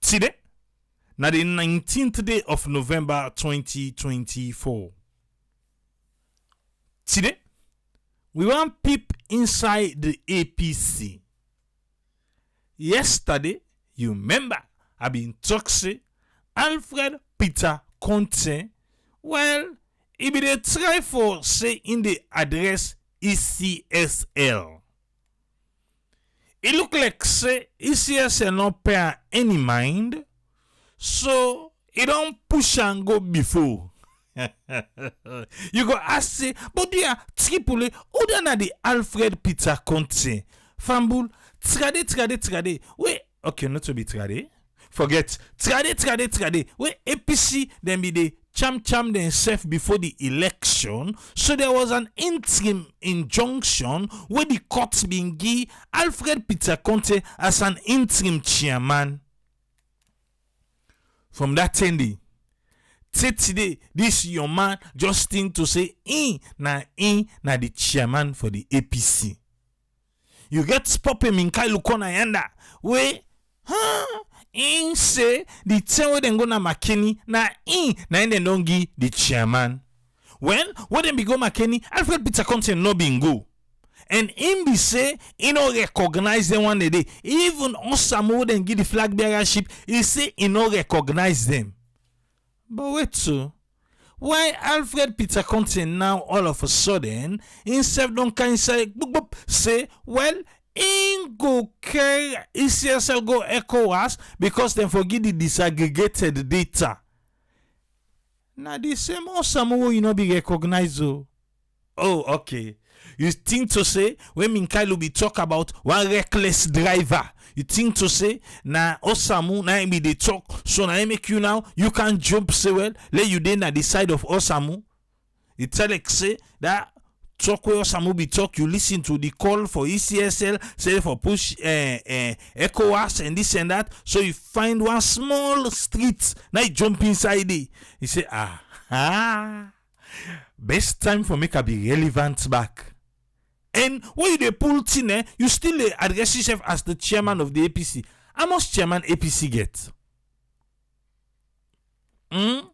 Today, now the 19th day of November 2024. Today, we want peep inside the APC. Yesterday, you remember, I been talking Alfred Peter Conte. Well, he be dey try for say in the address ECSL. It look like say ECSL not pay any mind, so he don't push and go before. You go ask say, but they are triple other than the Alfred Peter Conte. Fambul, trade. Wait, okay, not to be trade. Forget trade. Wait, APC then be the cham themselves before the election. So there was an interim injunction where the court been give Alfred Peter Conte as an interim chairman. From that day, today, this your man just think to say na the chairman for the APC. You get Pope Minkai Lukona yanda where in say the ten where them go na McKinney na then don't give the chairman. When them be go McKinney, Alfred Peter Conte no bin go. And him be say he no recognize them one day. Even Osamo then give the flag bearership, he say he no recognize them. But wait so why Alfred Peter Conte now all of a sudden himself don't kind say well in go care ECSL go ECOWAS because they forget the disaggregated data. Now the same Osamo you know be recognized. Oh okay. You think to say when Minkailu be talk about one reckless driver, you think to say na Osamu na be they talk so na make you now you can jump say well let you then at the side of Osamu. You tell like say that talk where Osamu be talk, you listen to the call for ECSL, say for push ECOWAS and this and that. So you find one small street, now you jump inside it. You say best time for make a be relevant back. And when you pull in, you still address yourself as the chairman of the APC. How much chairman APC get? When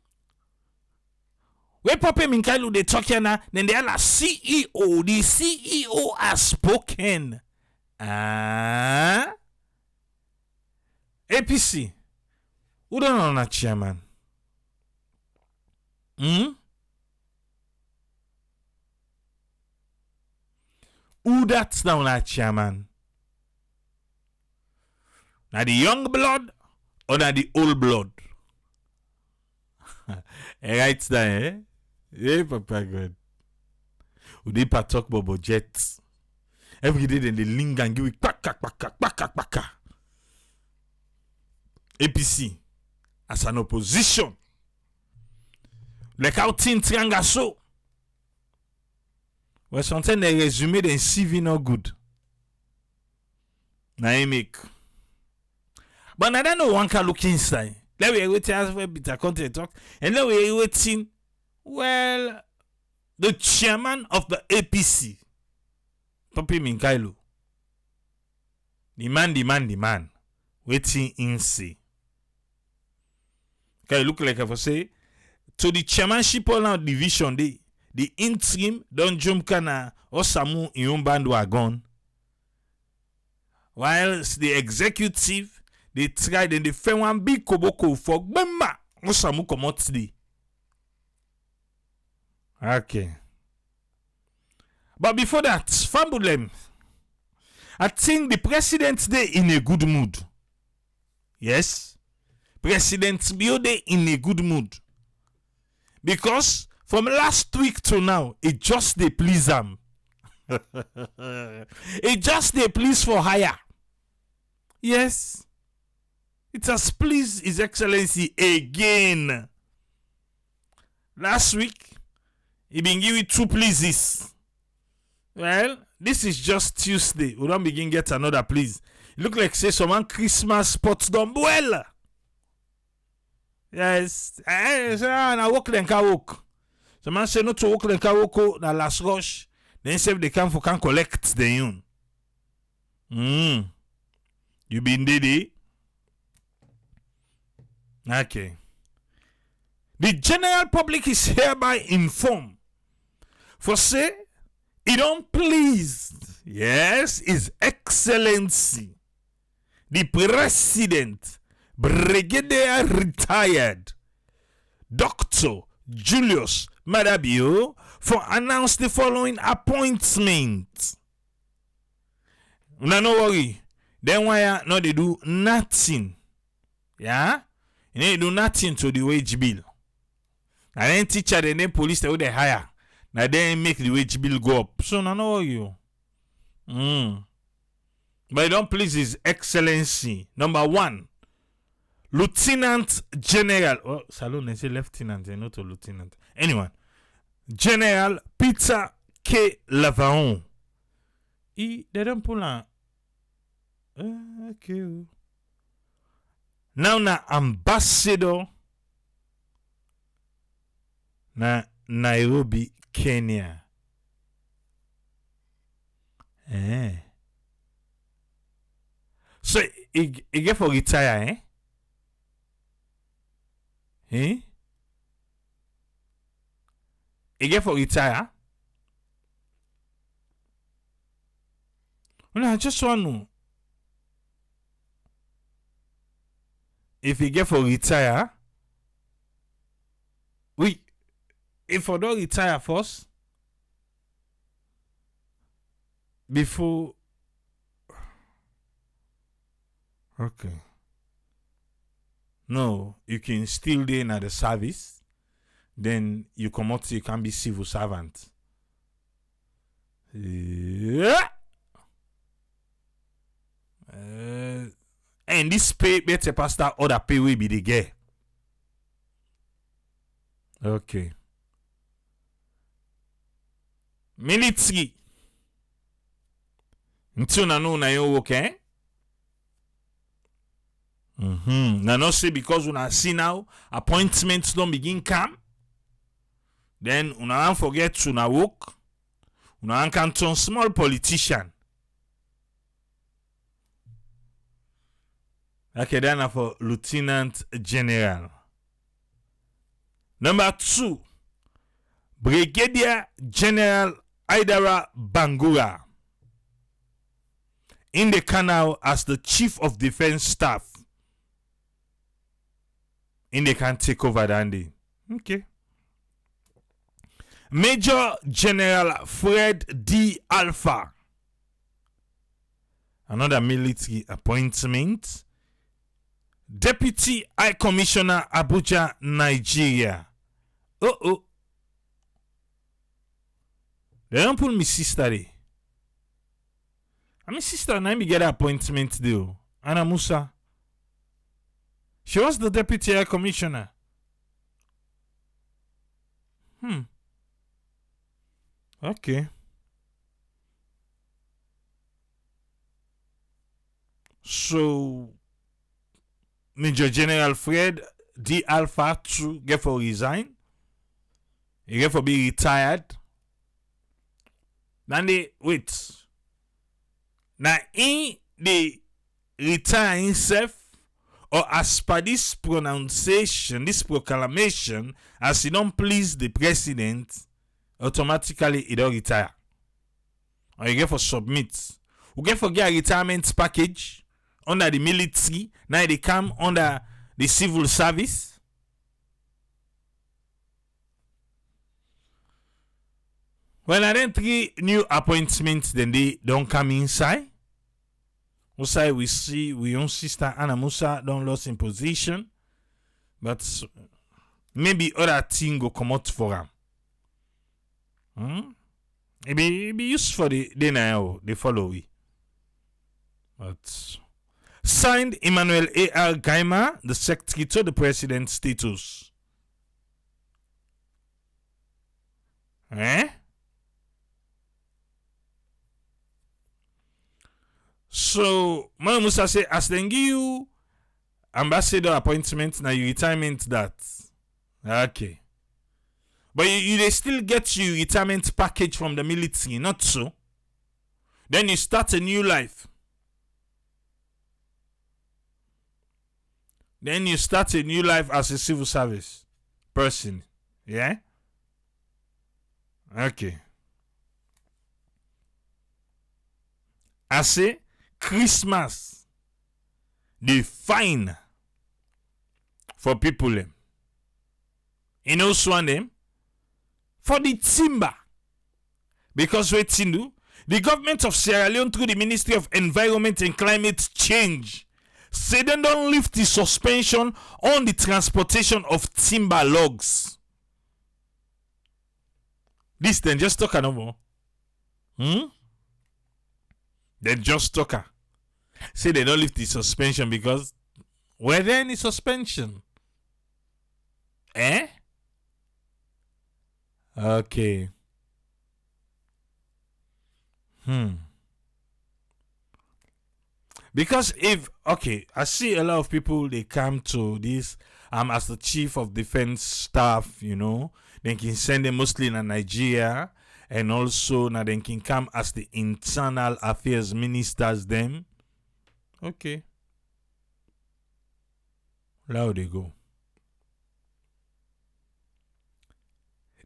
Pope Minkailu they talk here now, then they are like CEO. The CEO has spoken. APC. Who don't know that chairman? Who that's now that chairman? Now the young blood or now the old blood? Right there, eh? Yeah, Papa God. We dey talk about budget. Every day then they link and give it quack. APC as an opposition. Like how Tin Trianga so. Well, sometimes they resume the CV not good. Now I make. But I don't know one can look inside. Let we wait as well Peter Conte talk. And then we waiting. Well, the chairman of the APC, Pope Minkailu. The man. Waiting in see. Okay, look like I for say. To the chairmanship all now division day. The interim don't jump kana Osamu in band were gone. Whilst the executive they tried and they found one big koboko for Bemba Osamu come out today. Okay. But before that, Fambulem, I think the president they in a good mood. Yes. President Biode in a good mood. Because from last week to now, it just they please them. It just they please for hire. Yes. It has pleased His Excellency again. Last week, he been giving 2 pleases. Well, this is just Tuesday. We don't begin get another please. It look like say someone Christmas spots done well. Yes. I walk then can walk. Some man say not to walk then can walk na last rush. Then say they can collect the yun. You been did. Okay. The general public is hereby informed for say it don't please, yes, His Excellency the President, Brigadier Retired Dr. Julius Madabio, for announce the following appointment. No worry. Then why not they do nothing? Yeah? You need to do nothing to the wage bill. And then teacher, then police, they would hire. Now then make the wage bill go up. So no worry. But it don't please His Excellency. Number 1. Lieutenant General. Oh, salon, they say lieutenant, not a lieutenant. Anyone. General Peter K. Lavaon. They don't pull on. Okay. Now na ambassador na Nairobi, Kenya. So he get for retire, He get for retire. Well, I just want to know if he get for retire. If I don't retire first before. Okay. No, you can still be in the service. Then you come out, you can be civil servant. Yeah. And this pay better pass that other pay will be the gay. Okay. Military. Until na no na you okay? Now not say because when I see now appointments don't begin come. Then una forget to na work. Una can turn small politician. Okay, then for Lieutenant General. Number 2, Brigadier General Aidara Bangura in the canal as the Chief of Defense Staff. In they can take over that day. Okay. Major General Fred D. Alpha. Another military appointment. Deputy High Commissioner, Abuja, Nigeria. They don't pull me sister there. I mean sister, now me get an appointment there. Anna Musa. She was the Deputy High Commissioner. Okay. So Major General Fred D. Alpha to get for resign. He get for be retired. Then they wait. Now in the retire himself, or as per this pronunciation, this proclamation, as he don't please the president, automatically he don't retire. Or you get for submit. You get for get a retirement package under the military. Now they come under the civil service. Well, I then 3 new appointments, then they don't come inside. Outside we see we own sister Anna Musa don't lost in position. But maybe other thing go come out for him. It be used for the now they follow we. But signed Emmanuel A.R. Gaima, the secretary to the president status. So, Mama Musa say, as they give you ambassador appointment, now you retirement that. Okay. But you they still get you retirement package from the military, not so. Then you start a new life. Then you start a new life as a civil service person. Yeah? Okay. I say Christmas, the fine for people them. You know swan them for the timber. Because waiting do the government of Sierra Leone through the Ministry of Environment and Climate Change say they don't lift the suspension on the transportation of timber logs. This then just talk no more. They just talk. Say they don't lift the suspension because were there any suspension? Eh? Okay. Because if I see a lot of people they come to this as the chief of defense staff, you know, they can send them mostly in Nigeria, and also now they can come as the internal affairs ministers them. Okay. Now they go.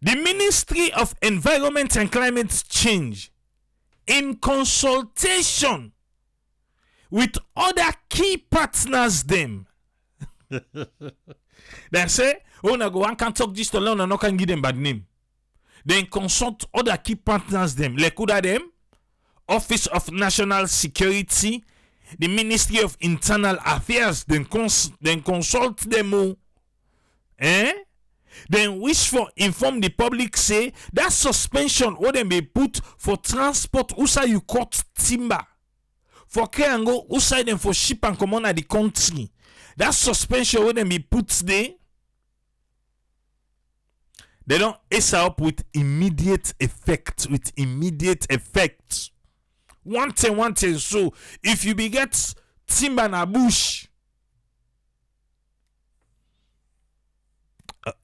The Ministry of Environment and Climate Change, in consultation with other key partners them, they say, oh na go one can talk this to learn and no can give them bad name. Then consult other key partners them, like who are them? Office of National Security, the Ministry of Internal Affairs, then consult them all. Then wish for inform the public say that suspension what them be put for transport outside you cut timber. For carry and go outside them for ship and come on at the country. That suspension what them be put there. They don't ace up with immediate effect. One thing. So if you be get timber na bush,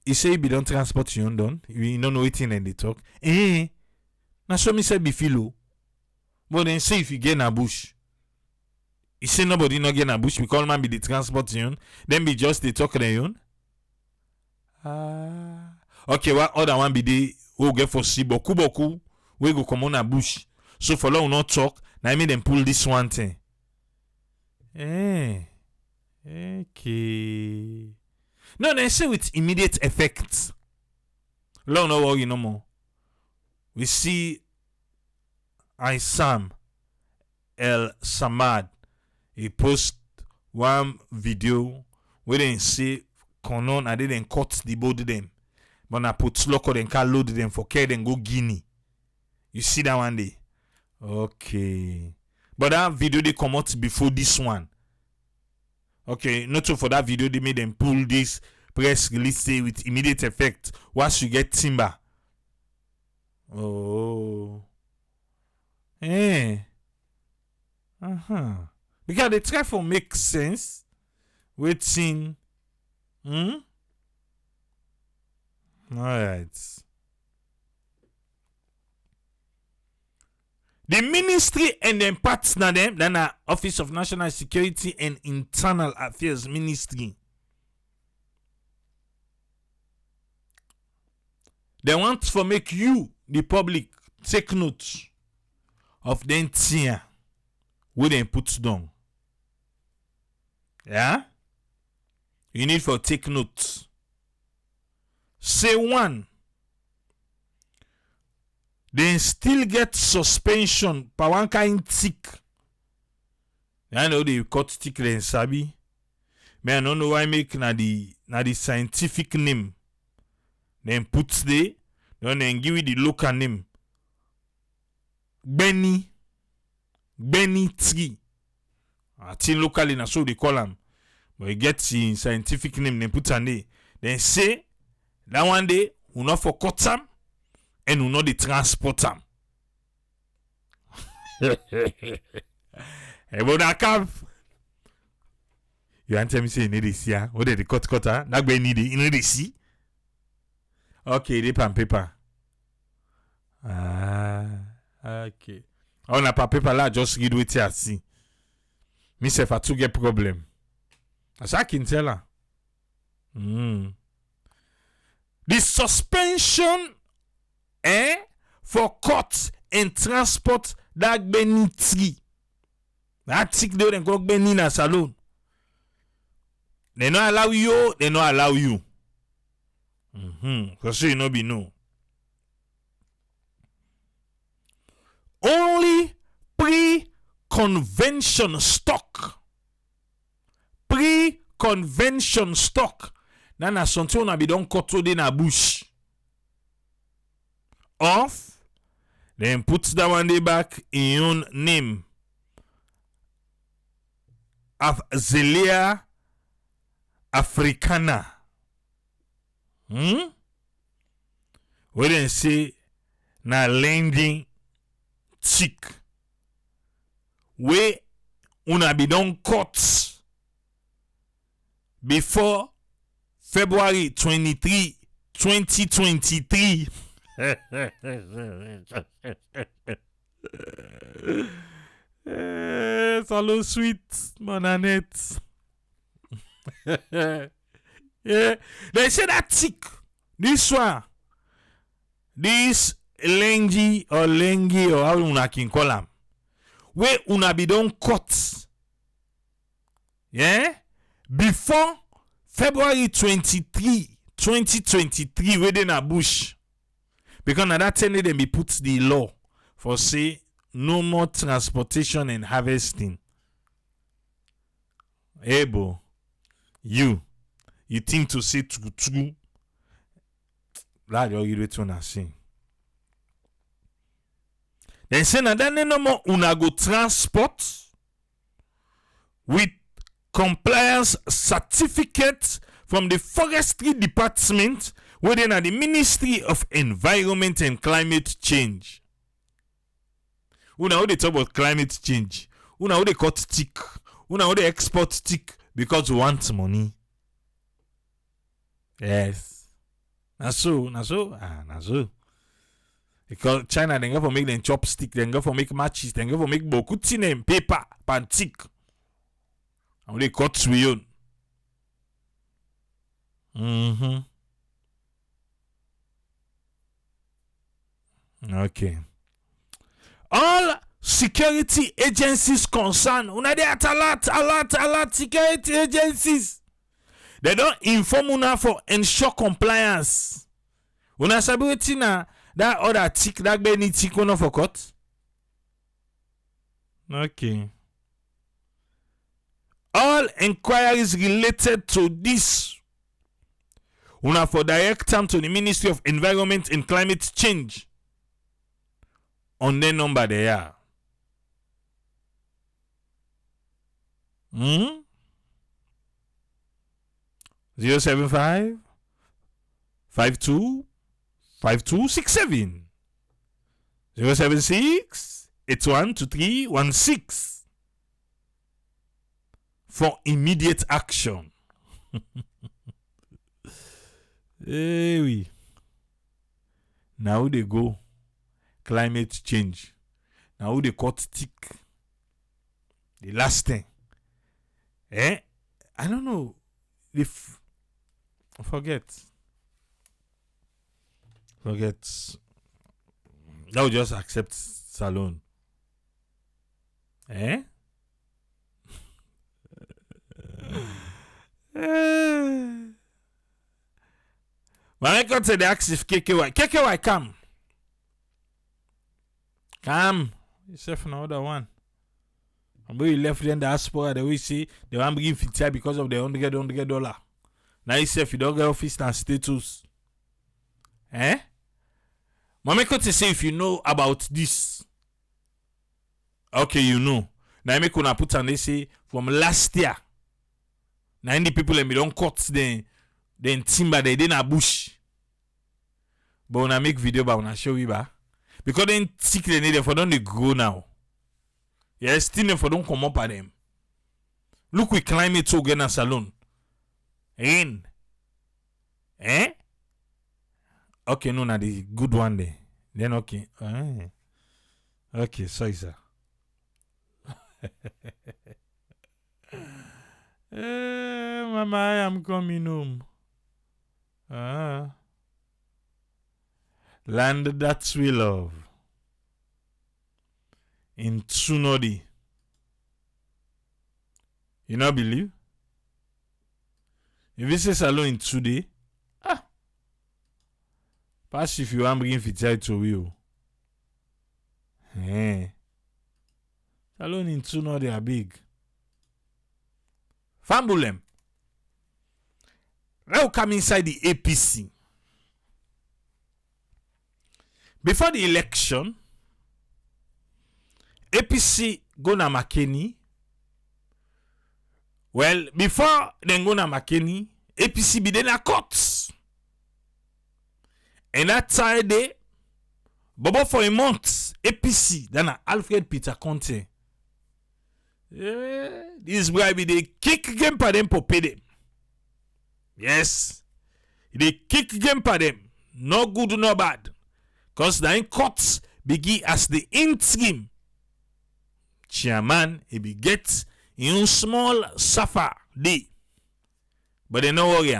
you say you don't transport you done. You don't know anything and they talk. Now so me say be filo. But then say if you get na bush, you say nobody not get na bush because man be the transport you. Then be just the talk the you. Okay, what other one be the who get for see boku we go come on a bush. So for long not talk. Now I made them pull this one thing. Okay. No, they say with immediate effect. Long no worry no more. We see Isam El Samad. He post one video where they say Konon and they then cut the body them. But I put local then can load them for care then go Guinea. You see that one day? Okay. But that video they come out before this one. Okay, not so for that video they made them pull this press release say with immediate effect once you get timber. Oh. Because they try to make sense. Waiting. Alright. The ministry and then partner them, then the Office of National Security and Internal Affairs Ministry. They want to make you, the public, take note of the entire where they put down. Yeah? You need for take note. Say one. They still get suspension per one kind tick. I know they cut tick then sabi. But I don't know why make na the scientific name. Then put there, then give it the local name. Benny tree. I think locally na so they call them. But you get the scientific name, then put on there. Then say that one day we not for cut them. And we know the transport them. About that calf. You want to tell me say you need to see what they cut that be need you need to see. Okay, they pen paper. Okay. On a paper là just read what you see. Me say for to get problem. As I can tell her. The suspension for court and transport that benitri. That tick they don't go in a salon. They not allow you, they not allow you. Because you know be no. Only pre-convention stock. Pre-convention stock. Nana something on be don cut in a bush. Off. Then put that one day back in your name. Of Zelia Africana. We didn't say na lending chick. We una be done cut before February 23, 2023. Hello, sweet Monanette. Yeah, they say that tick. This one, this lengi or how una can call them, where una be done cut. Yeah, before February 23, 2023, within a bush. Because at that time they be put the law for say no more transportation and harvesting. Hey, bo, you think to say true. That you return to say. Then say na that no more una go transport with compliance certificate from the forestry department within the Ministry of Environment and Climate Change. Una how they talk about climate change. Una how they cut tick. Una how they export tick because we want money. Yes. Na so. Because China they go for make them chopstick, they go for make matches, they go for make beaucoup tinem paper, pan tick. And they cut suyon. Okay. All security agencies concerned, una dey at alert security agencies. They don't inform una for ensure compliance. Una sabi wetin na that other tick that be tick una for cut. Okay. All inquiries related to this una for direct them to the Ministry of Environment and Climate Change. On their number they are. 075 52 5267 076 812316 for immediate action. Hey, oui. Now they go climate change. Now they cut tick. The last thing. I don't know. If forget. Now just accept Salon. When I got to the ask if KKY come. Yourself another one. And when you left in the diaspora, they will say they want to give $50 because of the $100. Now yourself you don't get office and status. Mama to say if you know about this. Okay, you know. Now I make una put and they say from last year. Now the people and me don't cut the timber they didn't a bush. But when I make video but when I show you ba. Because then sick they need for don't they grow now. Yes, still for don't come up at them. Look we climate so again a salon. Rain. Okay, no, na the good one there. Then okay. Okay, sorry, sir. Mama, I am coming home. Land that we love. In Tsunodi. You not believe? If you say salon in today, pass if you want bring fit to you. Salon in Tsunodi are big. Fambulem. Now come inside the APC. Before the election, APC go na Makeni. Well, before they go na Makeni, APC be in a court. And that time day, Bobo for a month, APC, then Alfred Peter Conte. This guy be the kick game for them for pay them. Yes. They kick game for them. No good, no bad. Because the court begin as the interim chairman, he be get in small suffer day. But they no worry.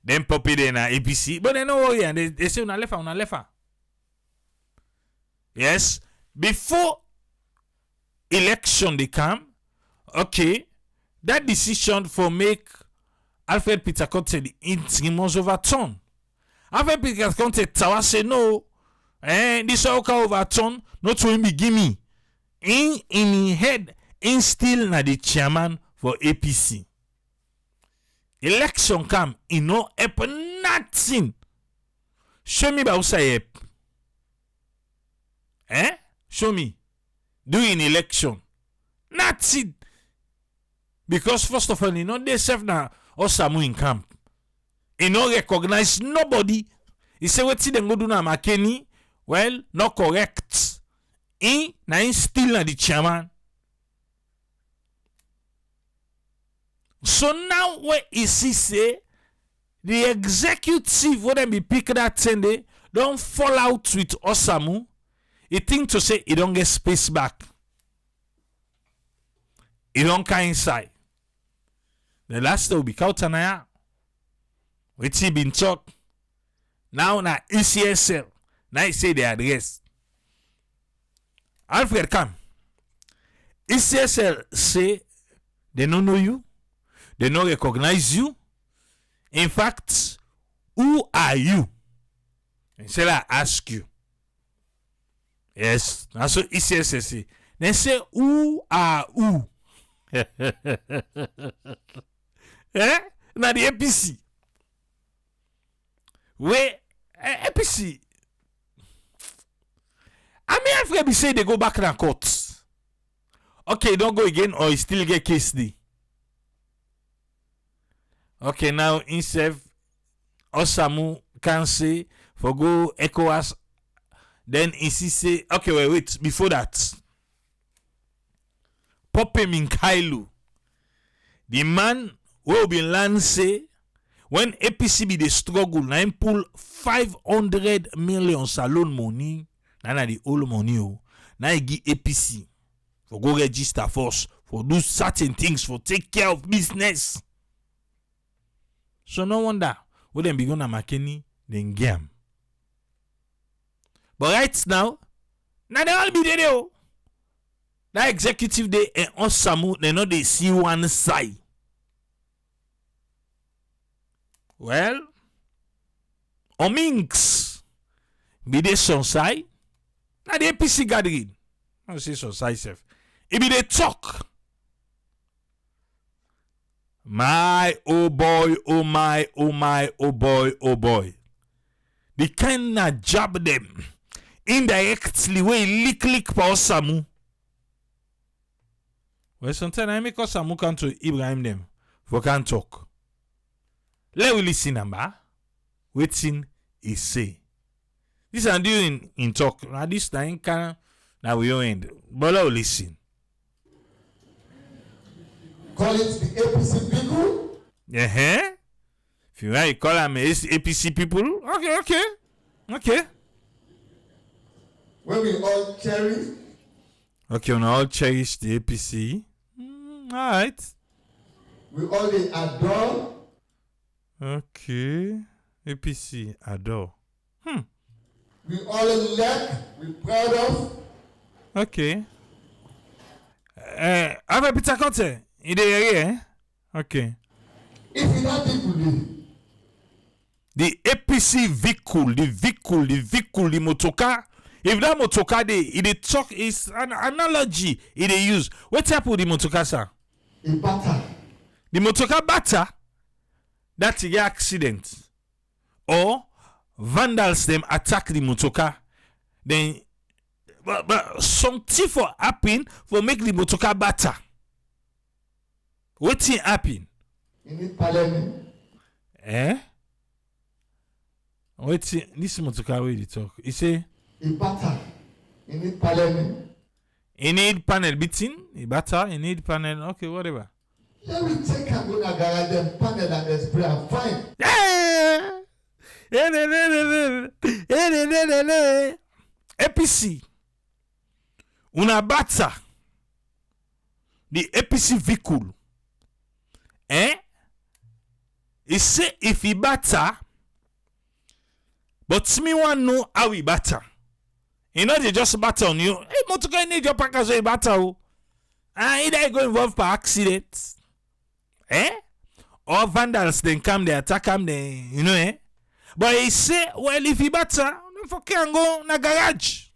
Them puppy they na APC, but they no worry. They say una lefa. Yes. Before election they come, okay, that decision for make Alfred Peter Conte the interim was overturned. Alfred Peter Conte tawa say no, this all can overturn, not to him be gimme. In head, in still na the chairman for APC. Election come, he no happen nothing. Show me about say show me. Doing election. Nothing. Because first of all, you know, they serve na Osamu in camp. He no recognize nobody. He say what them go do na Makeni. Well, not correct. He still na the chairman. So now where is he say the executive when them be pick that Sunday don't fall out with Osamu. He think to say he don't get space back. He don't come inside. The last day will be Kautanaya. Which he been talk. Now na ECSL. Now he say the address. Alfred come. ECSL say they don't know you. They don't recognize you. In fact, who are you? And say I ask you. Yes, that's what ECSL say. They say who are who? Now the APC. Where APC? I mean, Alfred be say they go back in the court. Okay, don't go again, or you still get case day. Okay, now instead Osamu can say for go ECOWAS. Then he say, okay, wait, before that. Pope Minkailu, the man will be land say when APC be the struggle, now him pull 500 million salon money, now the old money, now he give APC for go register force, for do certain things, for take care of business. So no wonder when them be gonna Makeni, then game. But right now they all be there. That executive day and Osamu, they know they see one side. Well, Ominks be the some side. Now the APC gathering. I don't say some side self. It be the talk. My oh boy, oh my, oh my, oh boy, oh boy. They kinda jab them indirectly way lick for Osamu. Well, sometimes I make Osamu come to Ibrahim them for can talk. Let we listen number. Waiting is say. This are doing in talk. Now this time can now we end. But let we listen. Call it the APC people. If you want to call them APC people, okay. When we all cherish. Okay, we all cherish the APC. All right. We only adore. Okay. APC, adore. We only like. We proud of. Okay. Avec Peter Conte, il est here. Okay. If you don't think The APC vehicle, the motocar. If that motocar it talk is an analogy it use. What type of the motocar, sir? a batter. The motocar batter. That's a accident. Or vandals them attack the motocar. Then but something for happen for make the motocar batter. What thing happen? You need parliament. Wait, this motocar way they talk. He say A batter. You need parliament. he need panel beating, a batter, he need panel, okay, whatever. Let me take and go to garage and panel and then spray and fine. APC. Una batter. The APC vehicle. He say if he batter, but me want know how he batter. You know they just batter on you. Hey, motocar need your package so batter. Either go involved by accident. Or vandals then come they attack him then, you know, But he say, well, if he batter, then for can go na garage.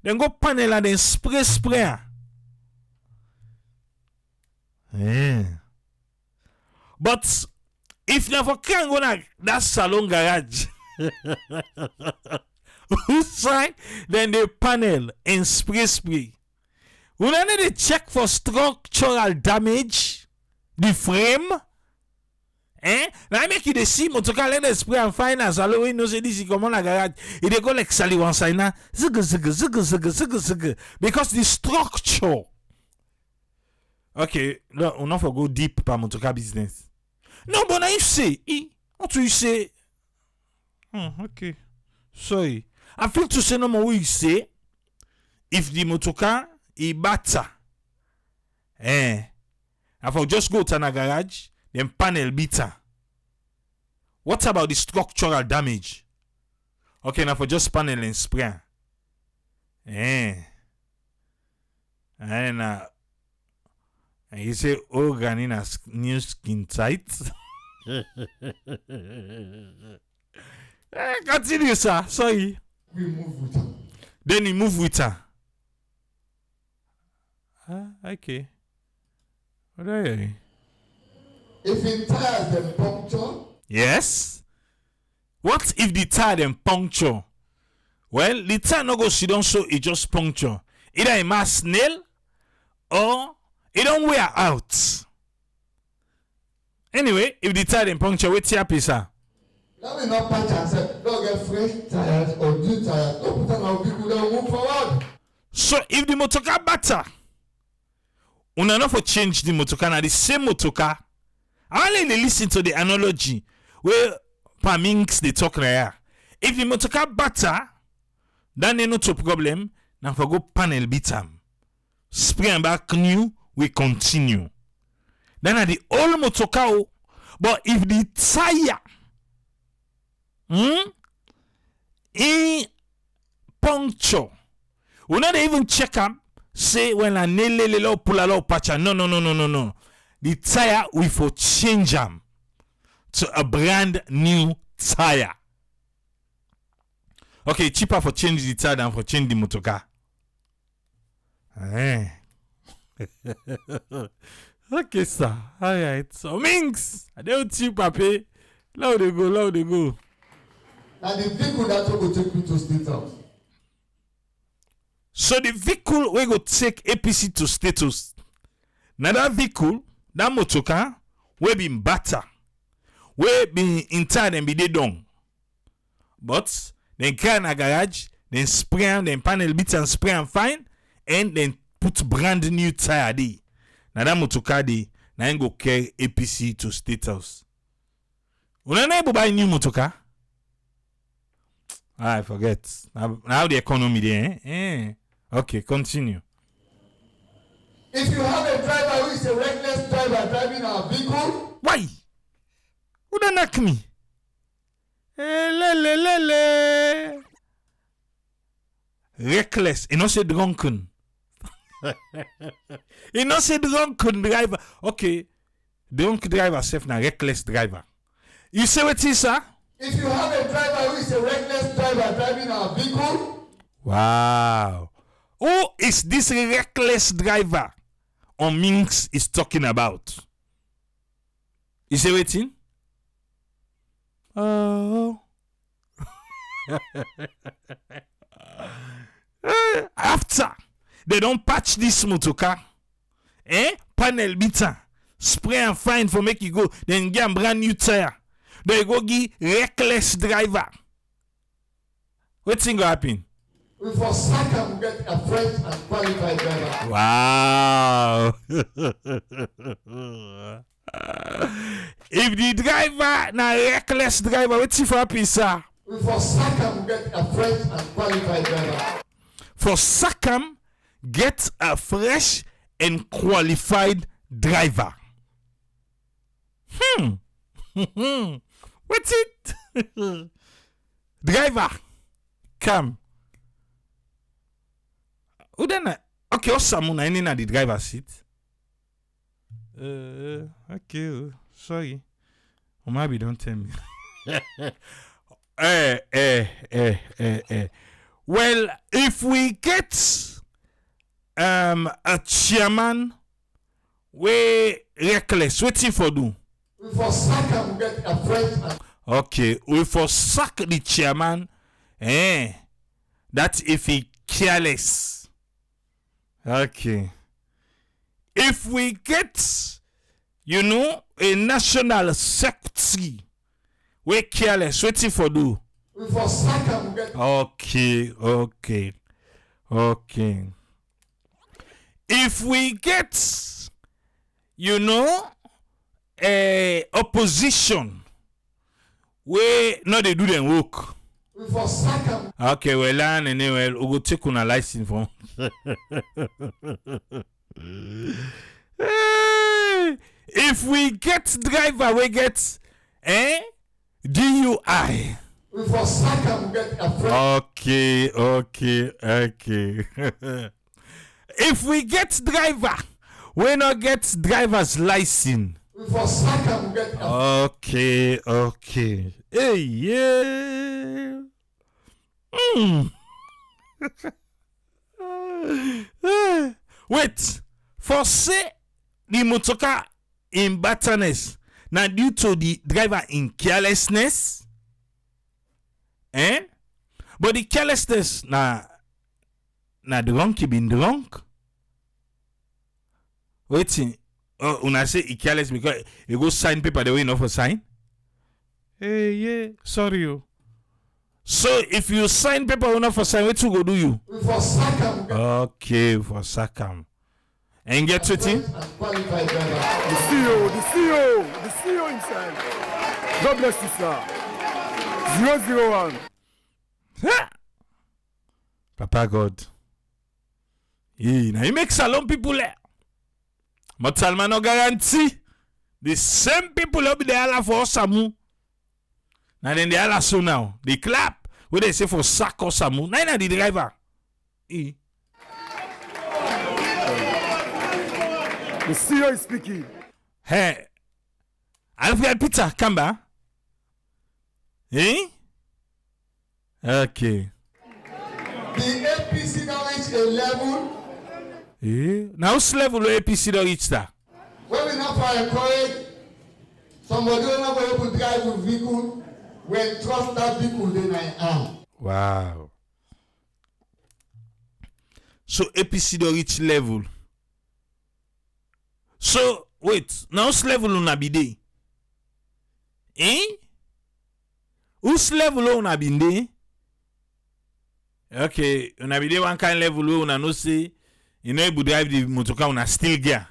Then go panel and then spray. But if you for can go na that salon garage, outside, then they panel and spray. We need to check for structural damage, the frame. Now make you the see motocar let us spray and find us. Hello, we know say this is come on a garage. It they go like Sally one side now. Zig. Because the structure. Okay, no, we'll not for go deep per motocar business. No, but now you say, what do you say? Okay. Sorry. I feel to say no more what you say. If the motocar is batter, I for just go to a garage, then panel beater. What about the structural damage? Okay, now for just panel and spray. And you say organ in a new skin tight. Continue, sir. Sorry. We move with her. Then he move with her. Okay. What are you? If it tires them puncture, Yes. What if the tire them puncture? Well, the tire no go sit down so it just puncture. Either a mass nail or it don't wear out. Anyway, if the tire them puncture, what's your piece, sir? let me not patch and say, don't get fresh tires or new tires. Don't put on our people that move forward. So if the motocar batter, una not for change the motocar na the same motocar. I only listen to the analogy where Paminks they talk here. If the motocar batter, then they not a problem. Now for go panel beat them. Spray and back new, we continue. Then at the old motocar, but if the tire in puncture, we not even check them. Say when I nail pull a lot patch. No. The tire we for change them to a brand new tire. Okay, cheaper for change the tire than for change the motocar. Okay, sir. Alright. So Minks, I don't cheap pay. Loud they go. And the vehicle that will take me to State House. So the vehicle we go take APC to status. Now that vehicle, that motocar, we been batter. We been inside and be they done. But then carry in a garage, then spray and then panel beat and spray and fine, and then put brand new tire there. Now that motocar there, now go carry APC to State House. We not able buy new motocar. I forget. Now the economy there, Okay, continue. If you have a driver who is a reckless driver driving our vehicle. Why? Who don't knock me? Le. Reckless. You know say drunken. You know say drunken driver. Okay. Drunk driver safe na reckless driver. You say what is sir? If you have a driver who is a reckless driver driving our vehicle. Wow. Who is this reckless driver on Minx is talking about? You say waiting? Oh. After they don't patch this motorcar, panel beater, spray and fine for make you go, then get a brand new tire. They go give reckless driver. What thing go happen? We for second get a fresh and qualified driver. Wow. If the driver na reckless driver, what's for happen, sir? We for second get a fresh and qualified driver. For Sakam, get a fresh and qualified driver. What's it? Driver, come. Who then? Okay, Osamu na na the driver seat. Okay, sorry. Or maybe don't tell me. Well, if we get a chairman we reckless, waiting for do? We for second get a fresh. Okay, we for sack the chairman. That if he careless. Okay. If we get, a national secretary we careless, waiting for do? We for second get. Okay. If we get, opposition, we no they do them work. We for second. Okay, well, anyway, we go take on a license for. If we get driver, we get, DUI. We for second get a fresh. Okay. If we get driver, we not get driver's license. We for second get a. Okay. Hey, yeah. Wait. For say the motorcar in batterness, now due to the driver in carelessness. But the carelessness na drunk he been drunk. Waiting. When I say he careless because you go sign paper the way enough for sign. Hey, yeah, sorry you. So if you sign paper enough for sign, what you go do you? For Sakam. Okay, for Sakam. And get to it. The CEO himself. God bless you, sir. 001. Papa God. Now he makes salon people there. But Salman no guarantee. The same people will be there for Samu. Now then they are so now. They clap. What they say for sack or Samu. Now the driver. The CEO is speaking. Hey. Alfred Peter, come back. Okay. The APC now reach a level. Now whose level the APC don't reach that? When we not for encourage somebody who not able to drive with vehicle, when trust that vehicle then I am. Wow. So APC don't reach level. So wait, now whose level una be there? Whose level una be there? Okay, una be there one kind level where una no say you know able drive the motorcar una still gear.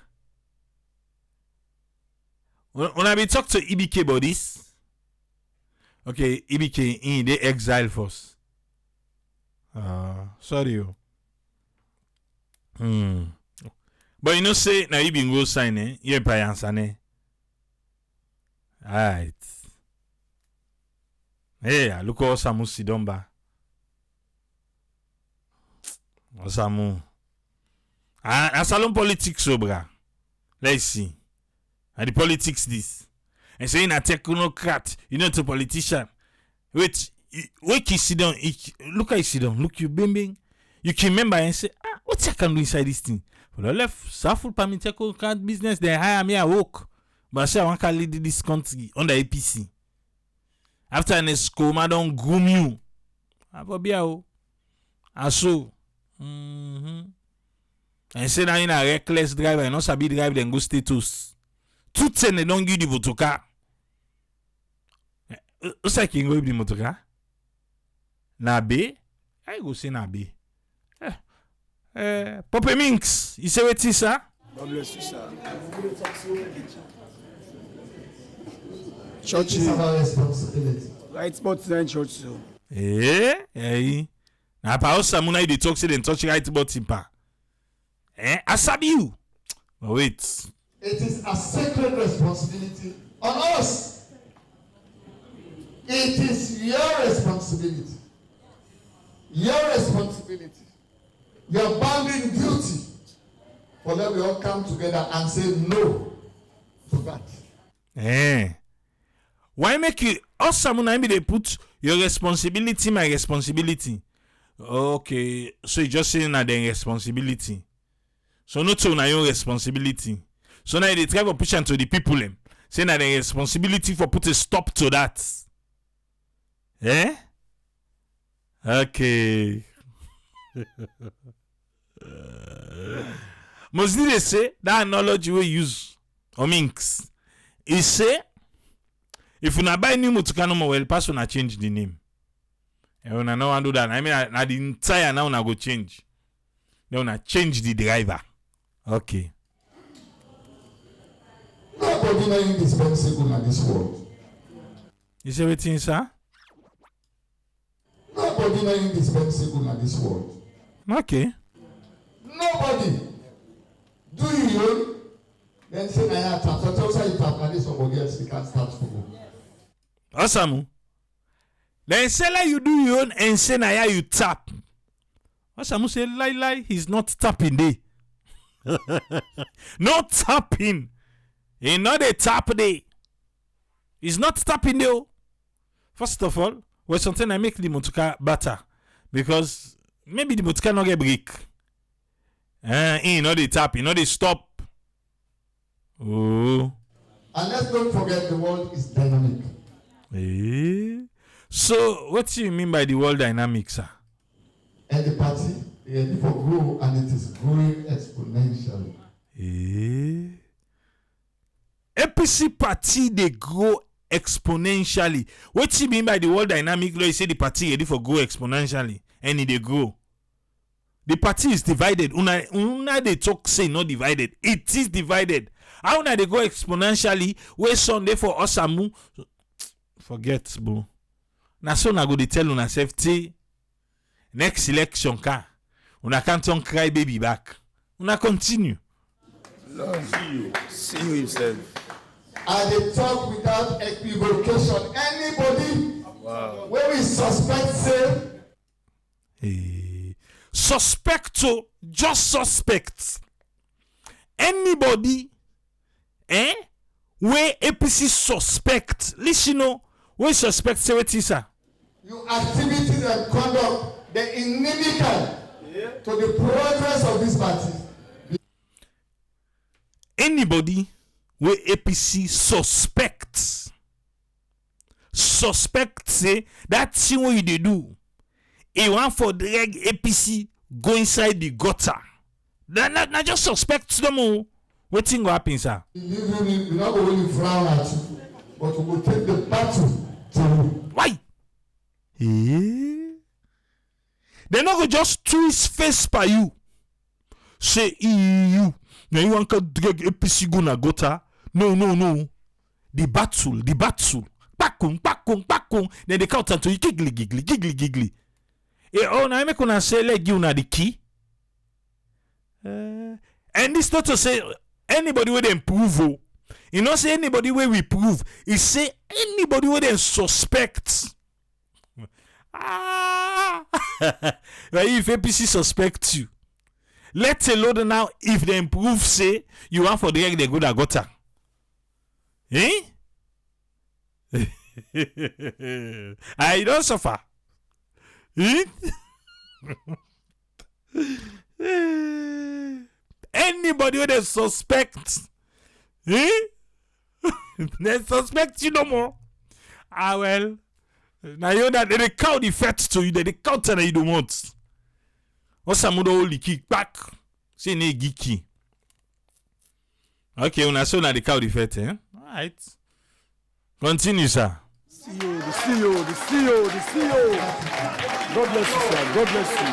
Una be talk to EBK about this. Okay, EBK in the exile first. Sorry you. But you know say now you been go sign you pay answer ne. Alright. Hey, look how Osamu Sidomba. Osamu. And salon politics sobra. Let's see. And the politics this. And saying a technocrat, you know, to politician. Wait you sit down. Look how you sit down. Look you bing. You can remember and say, what I can do inside this thing? For the left, Saful Pami technocrat business, they hire me a work. But I say I want to lead this country under APC. After an escoma don't groom you. Abobiao. Aso. And say now in a reckless driver and not sabi drive then go status. Tout se ne don't give the motoka. Osa ki go the motoka? Na be? I go say na be. Pope Minx, you say what is sir? God bless you, sir. Church is our responsibility. right spots and church, so. Na pa Osamuna you dey talk say dem touch right button pa. Asabi you. But wait. It is a sacred responsibility on us. It is your responsibility. Your responsibility. Your bounden duty. For let we all come together and say no to that. Why make you Osamuna be they put your responsibility, my responsibility? Okay, so you just saying that their responsibility. So not so na your responsibility. So now they try to push into the people saying that their responsibility for put a stop to that. Okay. Mostly they say that analogy we use or minks. He say if you na buy new motoka no more, well, pass on change the name. And when I know I do that, I mean, I the entire now I go change. Then I change the driver. Okay. Nobody is indispensable in this world. You say what thing, sir? Nobody is indispensable in this world. Okay. Nobody. Do you? Then say, "I tap." So tell you tap. And somebody else we can start for you. Awesome. Then say like you do your own and say na you tap. Awesome say lie. He's not tapping there. Not tapping. He not a tap there. He's not tapping there. First of all, well, something I make the motoka better because maybe the motoka not get break. He not the tap. He not the stop. Oh. And let's not forget the world is dynamic. So, what do you mean by the world dynamic, sir? And the party, they need for grow, and it is growing exponentially. APC party they grow exponentially. What do you mean by the world dynamic? You say the party ready for grow exponentially, and they grow. The party is divided. Una they talk say not divided. It is divided. How now they go exponentially? Where Sunday for Osamu? Forget, bro. Na so na go dey tell una safety. Next election car. Una can't turn cry baby back. Una continue. Lord, see you himself. And they talk without equivocation. Anybody where we suspect say suspect to just suspect. Anybody where APC suspect. Listen, no, we suspect say what is sir. your activities and conduct the inimical to the progress of this party. Anybody where APC suspect say that thing what you dey do. He want for drag APC go inside the gutter. Not just suspect them all. What thing go happen, sir? We're not going to frown at you, but we will take the battle to you. Why? They not go just twist face by you. Say you. Now you want to drag APC go na gutter? No. The battle. Pakung. Then they count until you giggly. Oh, now I make una say like you na the key. And this not to say anybody with them prove. Oh. You know, say anybody where we prove. It say anybody with them suspect. Ah, like if APC suspect you, let alone now if they prove say you want for the egg they good at gutter. Eh? I don't suffer. Eh? Anybody with a suspect, eh? They suspect you no more. Ah well, now you know that they count the facts to you, they count and you don't want. Or some of the only kick back. Say ne geeky. Okay, when I saw that the count the facts, eh? Alright. Continue, sir. The CEO. God bless you, sir. God bless you.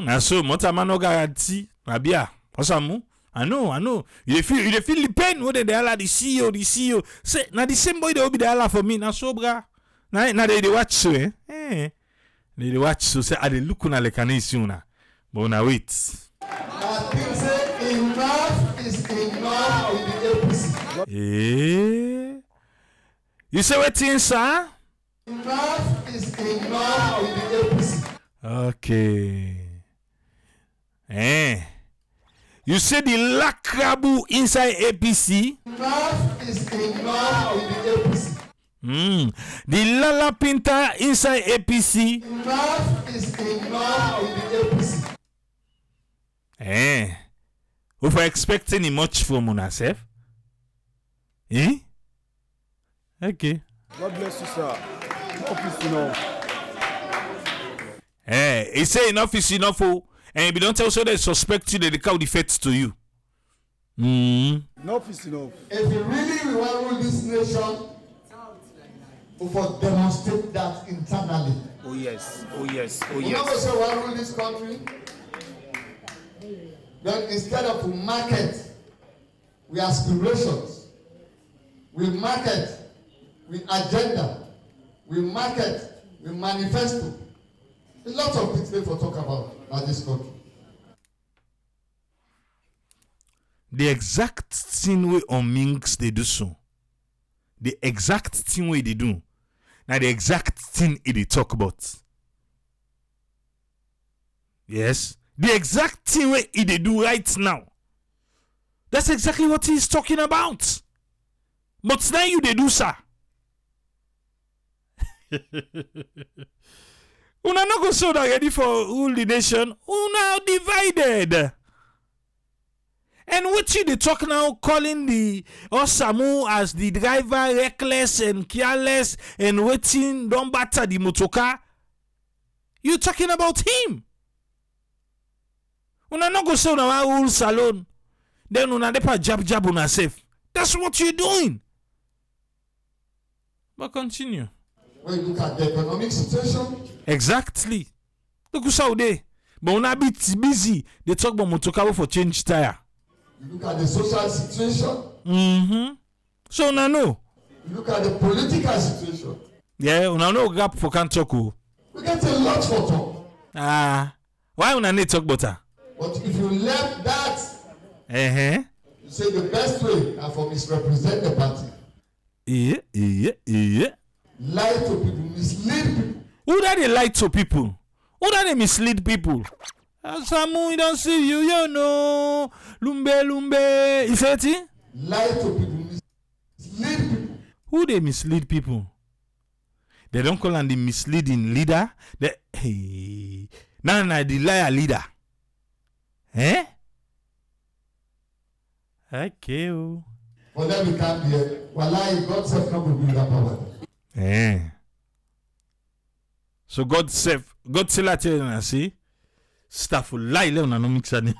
Na so, Motamano guarantee. Rabia, Osamu. I know. You feel the pain when they allow the CEO. Say, now the same boy they will be the allow for me. Na so, bra. Now they watch so, eh? They watch so. Say, I they look on like an issue na. But now wait. I think say enough is enough in the APC. You say what thing, sir? Enough is enough in the APC. Okay. You say the lacrabu inside APC? Enough is enough in the APC. The lala pinta inside APC? Enough is enough in the APC. If we're expecting much from ourselves? Okay. God bless you, sir. Enough is enough. He say enough is enough, oh. And if you don't tell so they suspect you, they count the facts to you. Enough is enough. If you really want to rule this nation, we will demonstrate that internally. Oh yes. We never say we want to rule this country. Then instead of we market, we aspirations, we market, we agenda, we market, we manifesto. A lot of things they for talk about this country. The exact thing we on Minks they do so. The exact thing we they do. Now the exact thing they talk about. Yes. The exact thing we they do right now. That's exactly what he's talking about. But now you they do, sir. Una no go so that ready for rule the nation. Una divided. And what you they talk now, calling the Osamu as the driver reckless and careless and waiting don't batter the motoka. You talking about him. Una no go so una rule salon. Then una depa jab una safe. That's what you're doing. But continue. When you look at the economic situation. Exactly. Look how they. But when I be busy, they talk about motoka for change tire. You look at the social situation. So now know. You look at the political situation. Yeah, una no gap for can't talk. We get a lot for talk. Why una need talk better? But if you left that, you say the best way are for misrepresent the party. Yeah. Lie to people, mislead people. Who that they lie to people? Who that they mislead people? Samu, we don't see you, you know. Lumbe. You say it? Lie to people, mislead people. Who they mislead people? They don't call them the misleading leader. The liar leader. Okay. For them we can't be. Wallahi, God self not will build that power. So God tell that you see, staff will lie on no mix ani.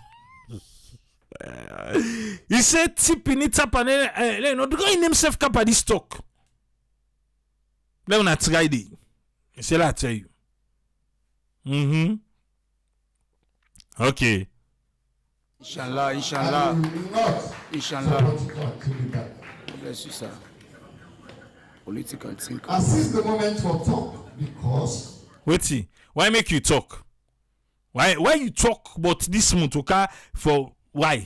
He said tipping it up and no going himself cap at this stock. Let una try it. He said I tell you. Okay. Inshallah. Bless you, sir. Political thinker. I seize the moment for talk because. Wait, why make you talk? Why you talk about this Mutoka for why?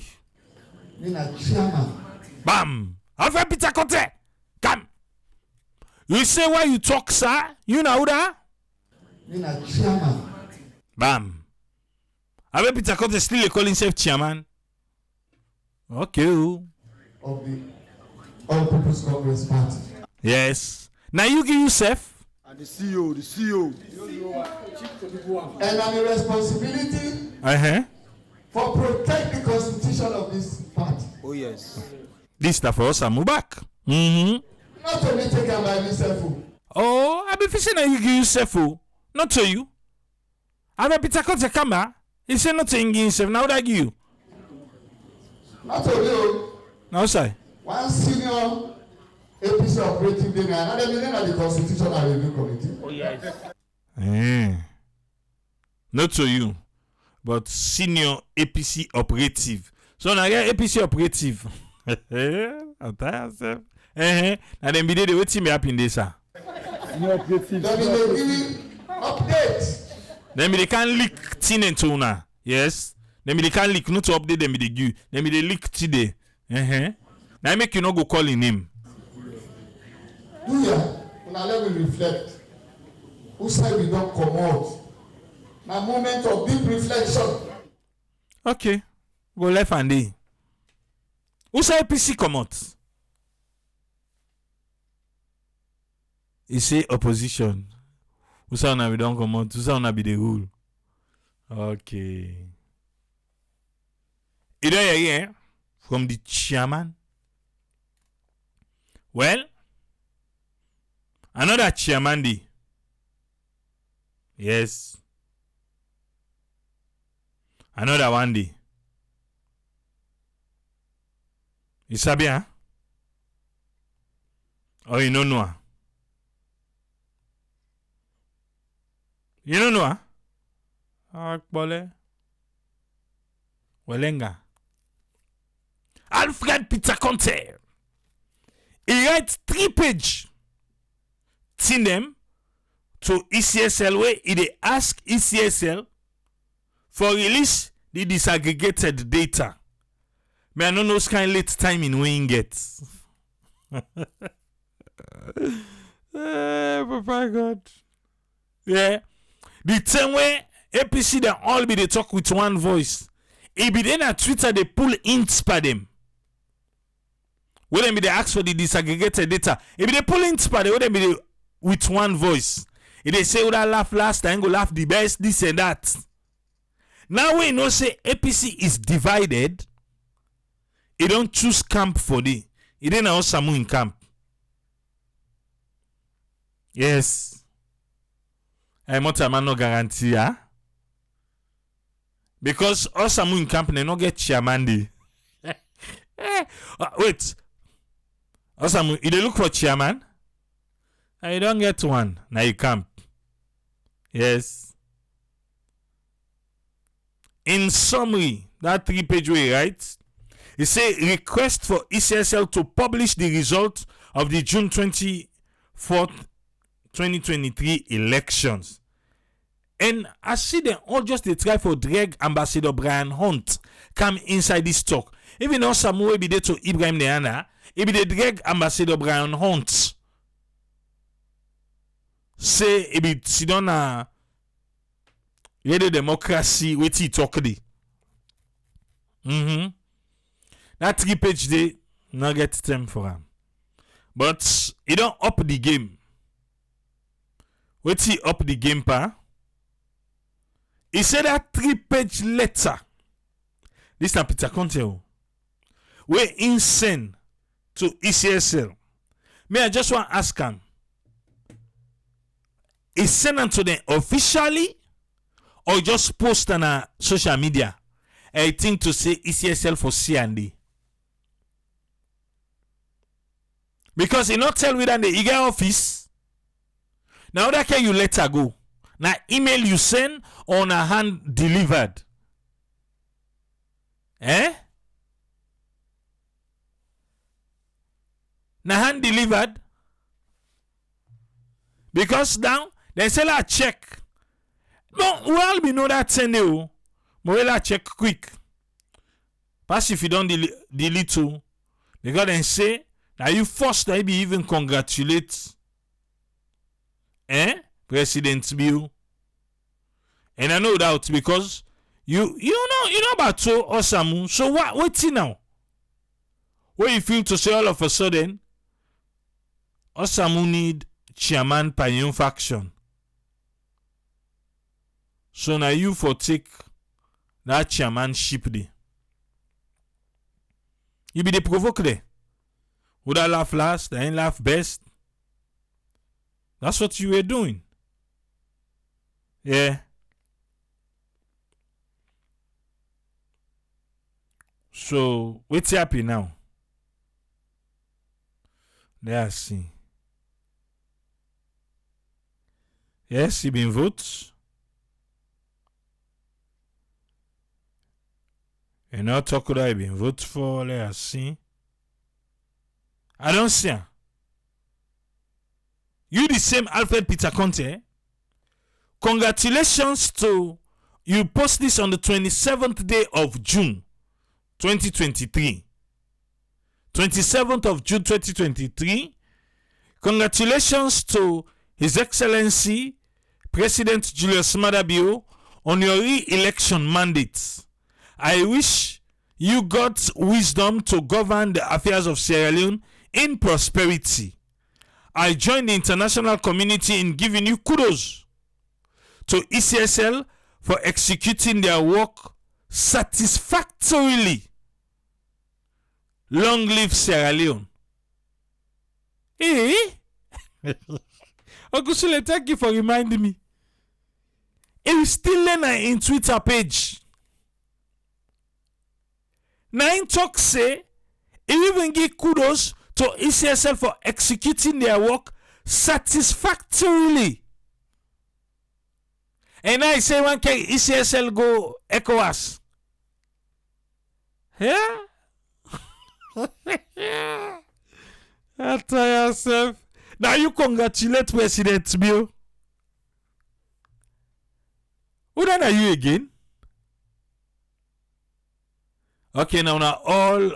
Me na chairman. Bam! Alpha Peter Conte! Come! You say why you talk, sir? You know that? Me na chairman. Bam! Alpha Peter Conte still calling himself chairman. Okay. Of the All People's Congress Party. Yes. Now you give yourself. And the CEO, the CEO. And I'm a responsibility for protect the constitution of this party. Oh yes. This stuff for us and move back. Mm-hmm. Not to me take care by myself. Oh, I be fishing that you give yourself. Not to you. I be Peter Conte camera. He said not to give himself. Now that you. Not to you. Now say. One senior APC operative day, another meeting at the Constitution and Review Committee. Oh yes. Not to you, but senior APC operative. So now get APC operative. I'm tired myself. Now them be there waiting me happen this sir. Senior operative. Then they give update. Then they can leak tin into una. Yes. Then they can leak not to update them the give. Then they leak today. Now make you not go calling him. Yeah, now let me reflect. Who said we don't come out? Now moment of deep reflection. Okay. Go left and day. Who say APC come out? He say opposition. Who say we don't come out? Who say be the rule? Okay. You don't hear from the chairman? Well, another chairman day. Yes. Another one day. You sabi, huh? Or you don't know? You don't know? Akbole. Welenga. Alfred Peter Conte. He writes 3-page tin them to ECSL where he ask ECSL for release the disaggregated data. Me I don't know kind late time in when he gets. Papa God. Yeah. The same way APC they all be they talk with one voice. It be then at Twitter they pull ints per them. When them be they ask for the disaggregated data. If they pull ints per them, when them be they with one voice. If they say, "Oh, that laugh last time, go laugh the best, this and that." Now we know say APC is divided. It don't choose camp for the. It ain't also in camp. Yes. I'm not a man no guarantee, huh? Because also in camp they no get chairman day. Wait. Also, if they look for chairman, and you don't get one. Now you camp. Yes. In summary, that 3-page way, right? It say request for ECSL to publish the result of the June 24th, 2023 elections. And I see them all just they try for drag Ambassador Brian Hunt come inside this talk. Even though Samuel be there to Ibrahim Neana, he be the drag Ambassador Brian Hunt. Say he be sit down na radio democracy wait he talk di. That 3-page day not get time for him. But he don't up the game. Wait he up the game pa? He said that 3-page letter. This na Peter Conte. We insane to ECSL. May I just want to ask him. Is sent them to them officially or just post on social media? I think to say ECSL for C&D. Because he not tell me that the EGA office. Now that can you let her go? Now email you send or a hand delivered. Now hand delivered. Because now they sell a check. Bon, well, we know that send you. But check quick. Pass if you don't delete too. Because then say that you first maybe even congratulate President Bill. And I know that because you know about so awesome. So what's it now? What you feel to say all of a sudden Osamu need chairman Payun faction. So now you for take that chairmanship day. You be the provoke there. Would I laugh last? I ain't laugh best. That's what you were doing. Yeah. So what's happy now? Let's see. Yes, he been votes. And now talk that he been vote for. Let's see. I don't see him. You the same Alfred Peter Conte. Congratulations to you. Post this on the 27th day of June 2023. 27th of June 2023. Congratulations to His Excellency President Julius Maada Bio on your re-election mandate. I wish you God's wisdom to govern the affairs of Sierra Leone in prosperity. I join the international community in giving you kudos to ECSL for executing their work satisfactorily. Long live Sierra Leone. Uncle Sule, thank you for reminding me. It is still in Twitter page. Nine talk say, he even give kudos to ECSL for executing their work satisfactorily. And I say one can ECSL go ECOWAS. Yeah? After yourself. Now you congratulate President Bio. Who then are you again? Okay, now all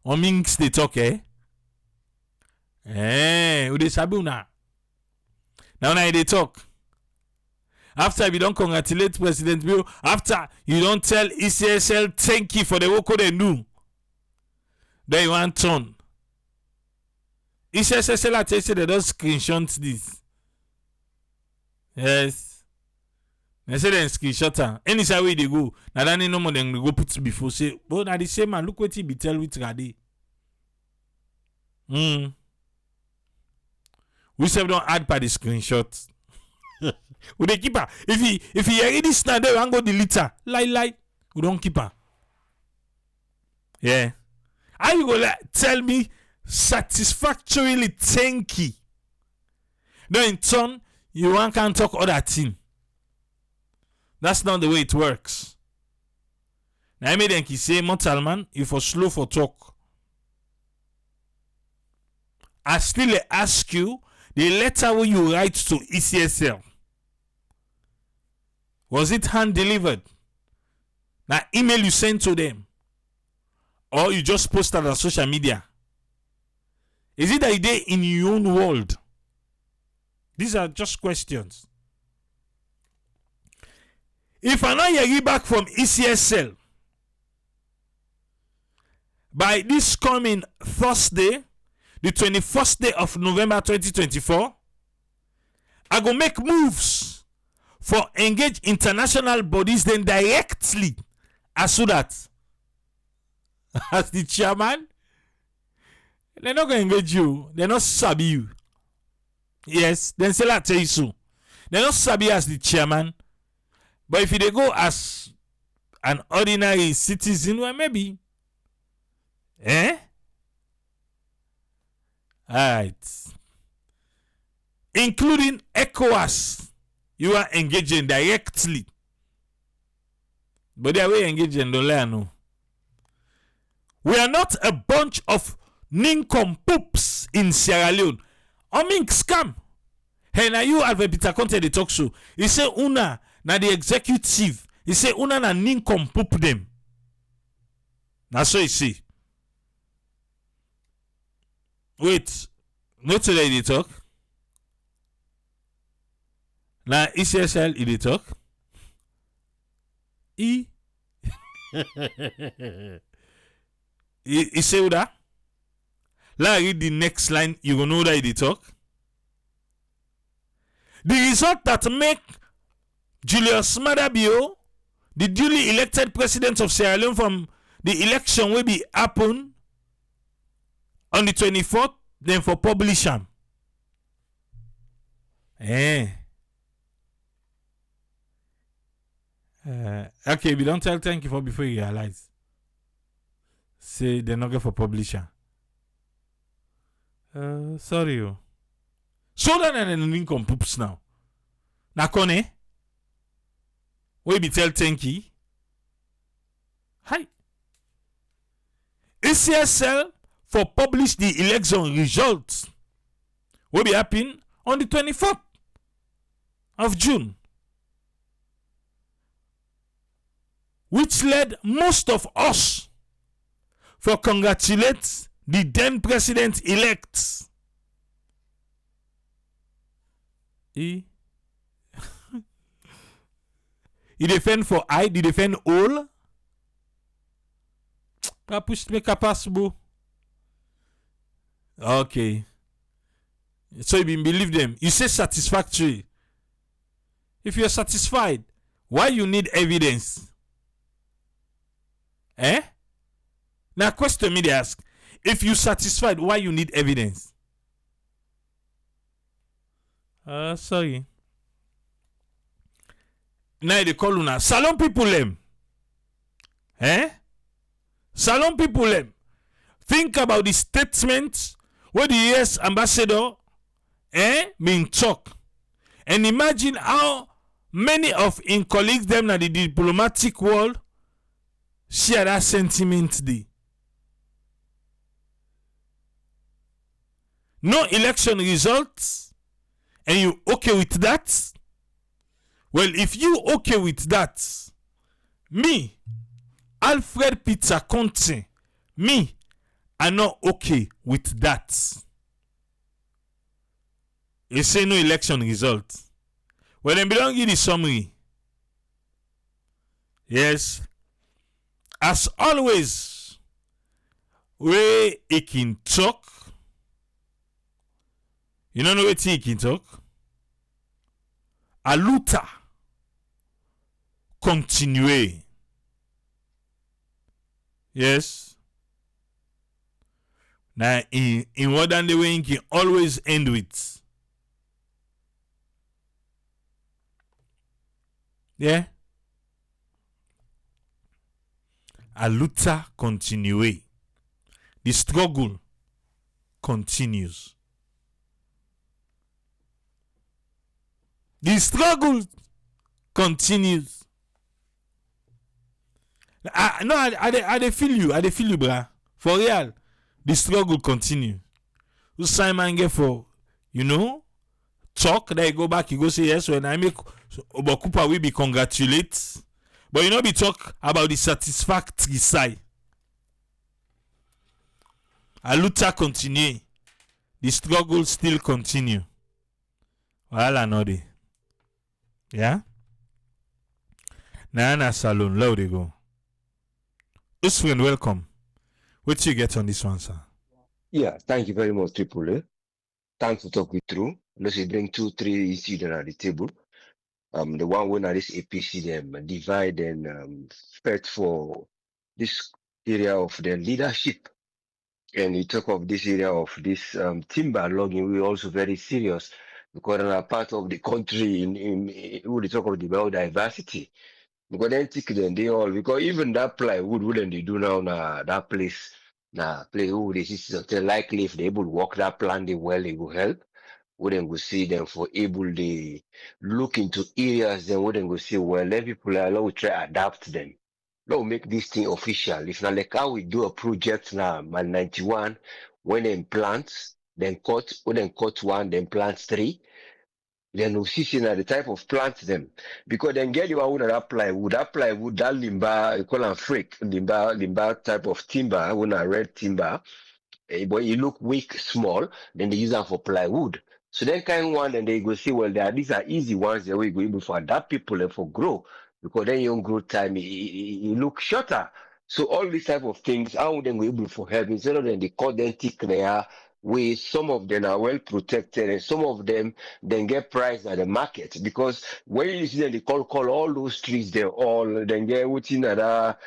on Minx they talk, who they sabi now? Now they talk. After you don't congratulate President Bio, after you don't tell ECSL thank you for the work they do, then you want turn. ECSL I tell you they don't screenshot this. Yes. They say they screenshot her. Any side way they go, now that no more than go put before say, but now the same man, look what he be tell with Rade. We say don't add by the screenshot. We they keep her. If he already stand there and go delete her, lie. We don't keep her. Yeah. How you go tell me satisfactorily thank you? Then in turn, you can't talk other thing. That's not the way it works. Now I made them say, mortal man, you for slow for talk. I still ask you, the letter when you write to ECSL, was it hand delivered? Now email you sent to them, or you just posted on social media? Is it that they in your own world? These are just questions. If I not hear back from ECSL by this coming Thursday, the 21st day of November 2024, I go make moves for engage international bodies then directly as so that as the chairman, they're not going to engage you. They're not sabi you. Yes, then say that tell you so. They're not sabi as the chairman. But if they go as an ordinary citizen, well, maybe. Alright. Including ECOWAS, you are engaging directly. But they are way engaging, don't let know. We are not a bunch of NINCOMPOOPS in Sierra Leone. Scam. Hey, now you have a Peter Conte the talk show. He say una na the executive. He say una na NINCOMPOOP them. That's so he say. Wait, not today they talk. Now ECSL they talk. He say that. Let read the next line. You gonna know that they talk. The result that make Julius Maada Bio the duly elected president of Sierra Leone from the election will be happen on the 24th, then for publish am. Okay, we don't tell thank you for before you realize. Say they're not going for publisher. Sorry you. So that and NINCOMPOOPS now. Nakone? We be tell thank you. Hi. ACSL for publish the election results will be happening on the 24th of June, which led most of us for congratulate the then president-elect. He defend for I, he defend all. Push make a possible. Okay. So you believe them. You say satisfactory. If you're satisfied, why you need evidence? Now question me they ask. If you satisfied, why you need evidence? Sorry. Now they call una salon people them. Salon people them. Think about the statement where the US ambassador been talk. And imagine how many of in colleagues them in the diplomatic world share that sentiment day. No election results, and you okay with that? Well, if you okay with that, me, Alfred Peter Conte, me, I'm not okay with that. You say no election result. Well, then belong you the summary. Yes. As always, we can talk. You don't know what he can talk? A luta continue. Yes. Now, in what than the way he can always end with. Yeah. A luta continue. The struggle continues. The struggle continues. I feel you. I feel you, bruh. For real. The struggle continues. You Simon get for, talk. Then you go back, you go say yes. When I make Obakupa will be congratulate. But you know be talk about the satisfactory side. A luta continue. The struggle still continue. Well, I know they. Yeah? Nana Salon, low they go. Usfriend, welcome. What do you get on this one, sir? Yeah, thank you very much, Triple A. Thanks for talking through. Let's bring 2-3 issues at the table. The one when this APC them divide and fight for this area of the leadership. And we talk of this area of this timber logging, we're also very serious because in a part of the country in we talk of the biodiversity. Because then take them they all because even that plywood wouldn't they do now that place who they see likely if they able to walk that plan they well it will help. Wouldn't go see them for able they look into areas then wouldn't go see well let people allow try adapt them. Now make this thing official. If not like how we do a project now, man 91, when them plants, then cut one, then plant 3. Then we see na the type of plant them. Because then get you out that plywood, that limba, you call them freak, limba type of timber, when a red timber, but it look weak, small, then they use them for plywood. So then kind one, and they go say, well, these are easy ones that we go able for adapt people and for grow. Because then your growth time, it look shorter. So all these type of things, how would they go able for help? Instead of them, they cut them thick there, where some of them are well protected and some of them then get priced at the market. Because when you see them, they call all those trees, they're all, then get within that,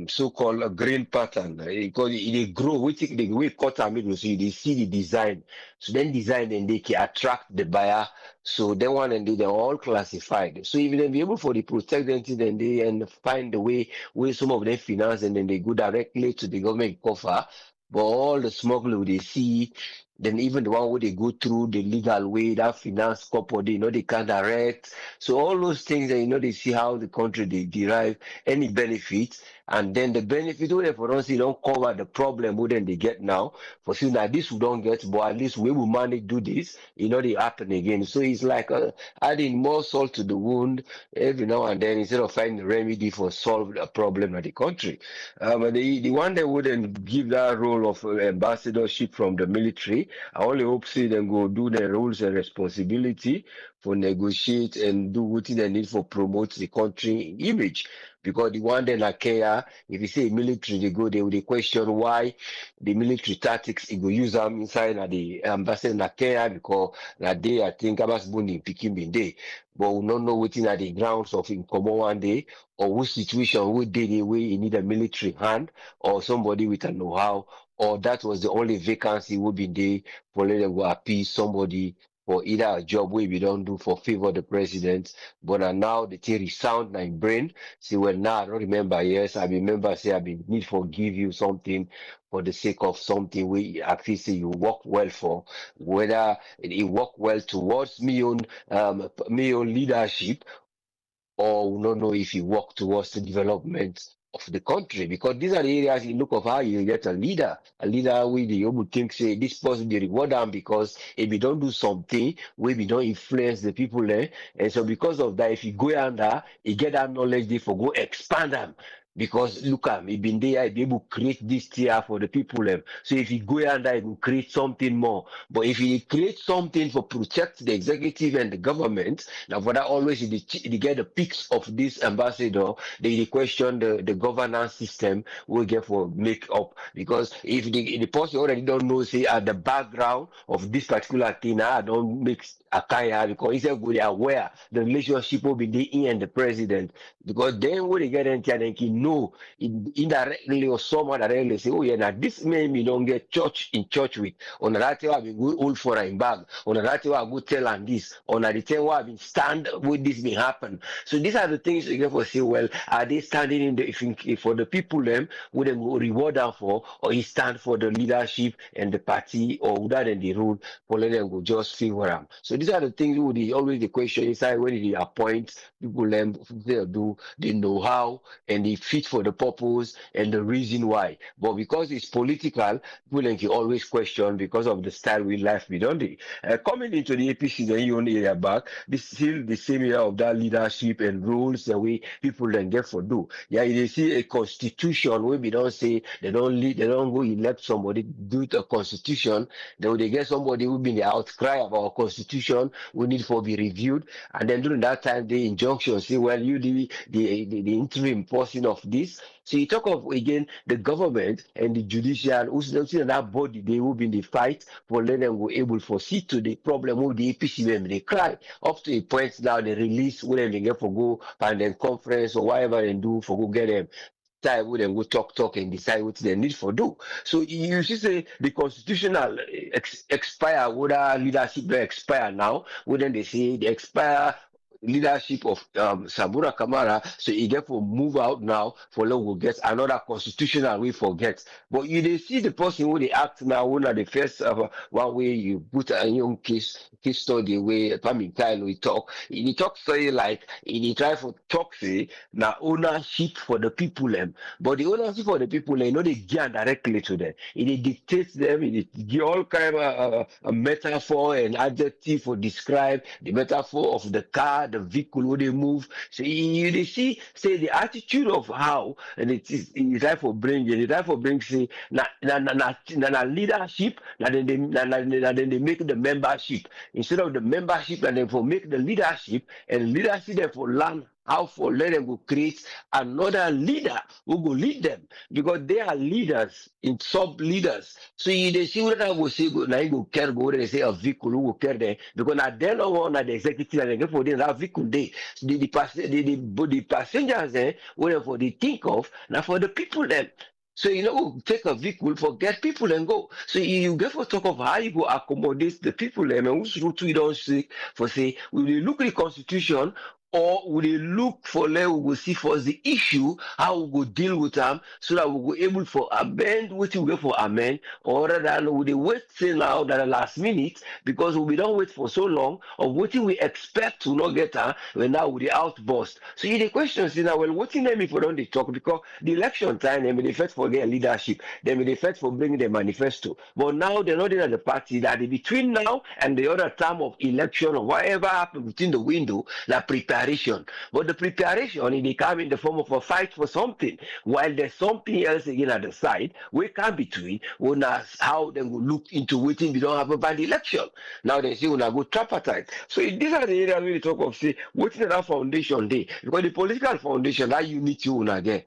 so-called green pattern because they grow with it, the way cut and middle, so they see the design. So then design and they can attract the buyer. So they want and they're all classified. So if they be able for the protect them, then they and find the way where some of them finance and then they go directly to the government cover. But all the smuggler they see, then even the one where they go through the legal way, that finance couple, they know they can't direct. So all those things, and they see how the country they derive any benefits, and then the benefit where for us, they don't cover the problem wouldn't they get now. For saying that this we don't get, but at least we will manage do this, they happen again. So it's like adding more salt to the wound every now and then instead of finding a remedy for solve a problem of the country. And the one that wouldn't give that role of ambassadorship from the military, I only hope see them go do their roles and responsibility for negotiate and do what they need for promote the country image. Because the one then I care, if you say military, they go, they will question why the military tactics, it go use them inside the ambassador na care because that day I think Abbas Bundi picking been day. But we don't know what's at the grounds of in common one day or which situation, which day they way you need a military hand or somebody with a know-how, or that was the only vacancy would be there for let them go appease somebody for either a job where we don't do for favor the president, but now the theory sound like brain. Say, well, now I don't remember. Yes, I remember. Say, I been need for give you something for the sake of something we actually say you work well for, whether it work well towards me own leadership or we don't know if you work towards the development of the country because these are the areas you look of how you get a leader with the able think say this person be reward them because if you don't do something where we don't influence the people there and so because of that if you go under you get that knowledge they for go expand them because look at me been there be able to create this tier for the people so if you go under you will create something more but if you create something for protect the executive and the government now for that always they get the peaks of this ambassador they question the governance system we get for make up because if the person already don't know say at the background of this particular thing I don't mix a kaya because he's good aware the relationship will be the in and the president because then when they get into and they know indirectly or someone directly say oh yeah now this man me don't get church in church with on that I be good old for him bag on that I go tell and this on the thing why I been stand with this may happen so these are the things you get for say well are they standing in the if for the people them would them go reward them for or he stand for the leadership and the party or without the rule for let them go just favor them so these are the things would always the question inside when they appoint people them they do they know how and they fit for the purpose and the reason why but because it's political people then can always question because of the style we life we don't they coming into the APC then you only area back this still the same area of that leadership and rules the way people then get for do yeah you see a constitution where we don't say they don't lead they don't go elect somebody do a constitution then they get somebody who been the outcry about our constitution we need for be reviewed and then during that time the injunction say well you the interim portion of this so you talk of again the government and the judicial who's in that body they will be in the fight for let them go able for see to the problem with the APC when they cry up to a point now they release when they get for go and then conference or whatever they do for go get them time we then go talk and decide what they need for do. So you see say the constitutional expire, whether leadership will expire now, wouldn't they say they expire leadership of Sabura Kamara, so he therefore move out now for long will get another constitutional way for get. But you they see the person who they act now, one of the first one way you put a young case study where Pami Kyle we talk. He talk story like he try for talk say now ownership for the people them. But the ownership for the people they know they give directly to them. It dictates them, it give all kind of a metaphor and adjective for describe the metaphor of the car, the vehicle where they move. So you see, say the attitude of how and it's time for bring it's time for bring say na leadership, then they make the membership. Instead of the membership, and then for make the leadership and leadership then for learn how for let them go create another leader who go lead them because they are leaders in sub leaders. So you they see what I will say go now you go care go they say a vehicle who go care there because now they don't want the executive and they for them that vehicle they the passengers there whatever for they think of now for the people them. So you know, take a vehicle, forget people and go. So you get for talk of how you go accommodate the people them and who's route we don't see for say we will look at the constitution or will they look for let we will see for the issue how we go deal with them so that we go able for amend what we go for amend or rather than we they wait till now that the last minute because we don't wait for so long of what we expect to not get when now we the outburst. So you the question is now well what in them if we don't they talk because the election time they may they fight for their leadership, they may they fight for bringing the manifesto. But now they're not in the party that between now and the other time of election or whatever happened within the window, that preparation. But the preparation it come in the form of a fight for something, while there's something else again at the side. We come between when how they will look into waiting we don't have a bad election. Now they say when I go tripartite. So these are the areas we talk of say waiting that foundation day because the political foundation that unity una get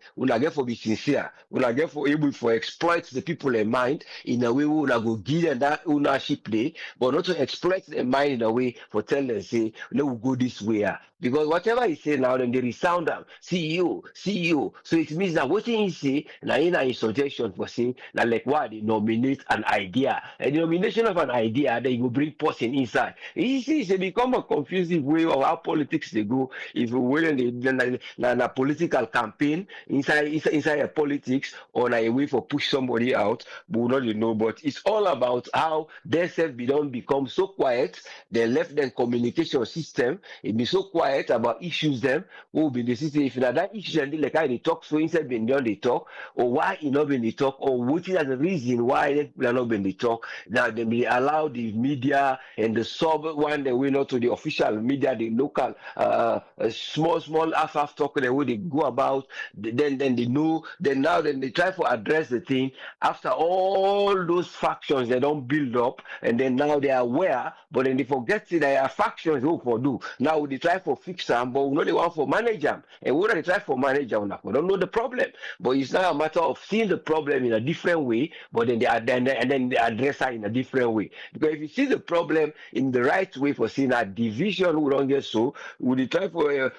for be sincere, una get for able for exploit the people in mind in a way we una go give them that ownership day, but not to exploit their mind in a way for tell them say let we go this way. Because whatever he say now, then they resound them. CEO, CEO. So it means that what he say, now in a suggestion for say, now like what they nominate an idea. And the nomination of an idea, then you bring person inside. You see, it's become a confusing way of how politics they go. If you will in a political campaign inside a politics or a way for push somebody out, but we not know. But it's all about how they self don't become so quiet. They left their communication system. It be so quiet about issues them who be the system. If that issue and like how they talk, so instead being done they talk, or why it not been they talk, or what is the reason why they are not been they talk. Now they may allow the media and the sub one they will not to the official media, the local small half talk the way they go about. Then they know. Then now then they try to address the thing after all those factions they don't build up, and then now they are aware, but then they forget that there are factions who for do. Now they try for fix them, but we know they want for manage them. And when they try for manage them, we don't know the problem. But it's now a matter of seeing the problem in a different way, but then then they address it in a different way. Because if you see the problem in the right way for seeing a division, we don't get so. We try for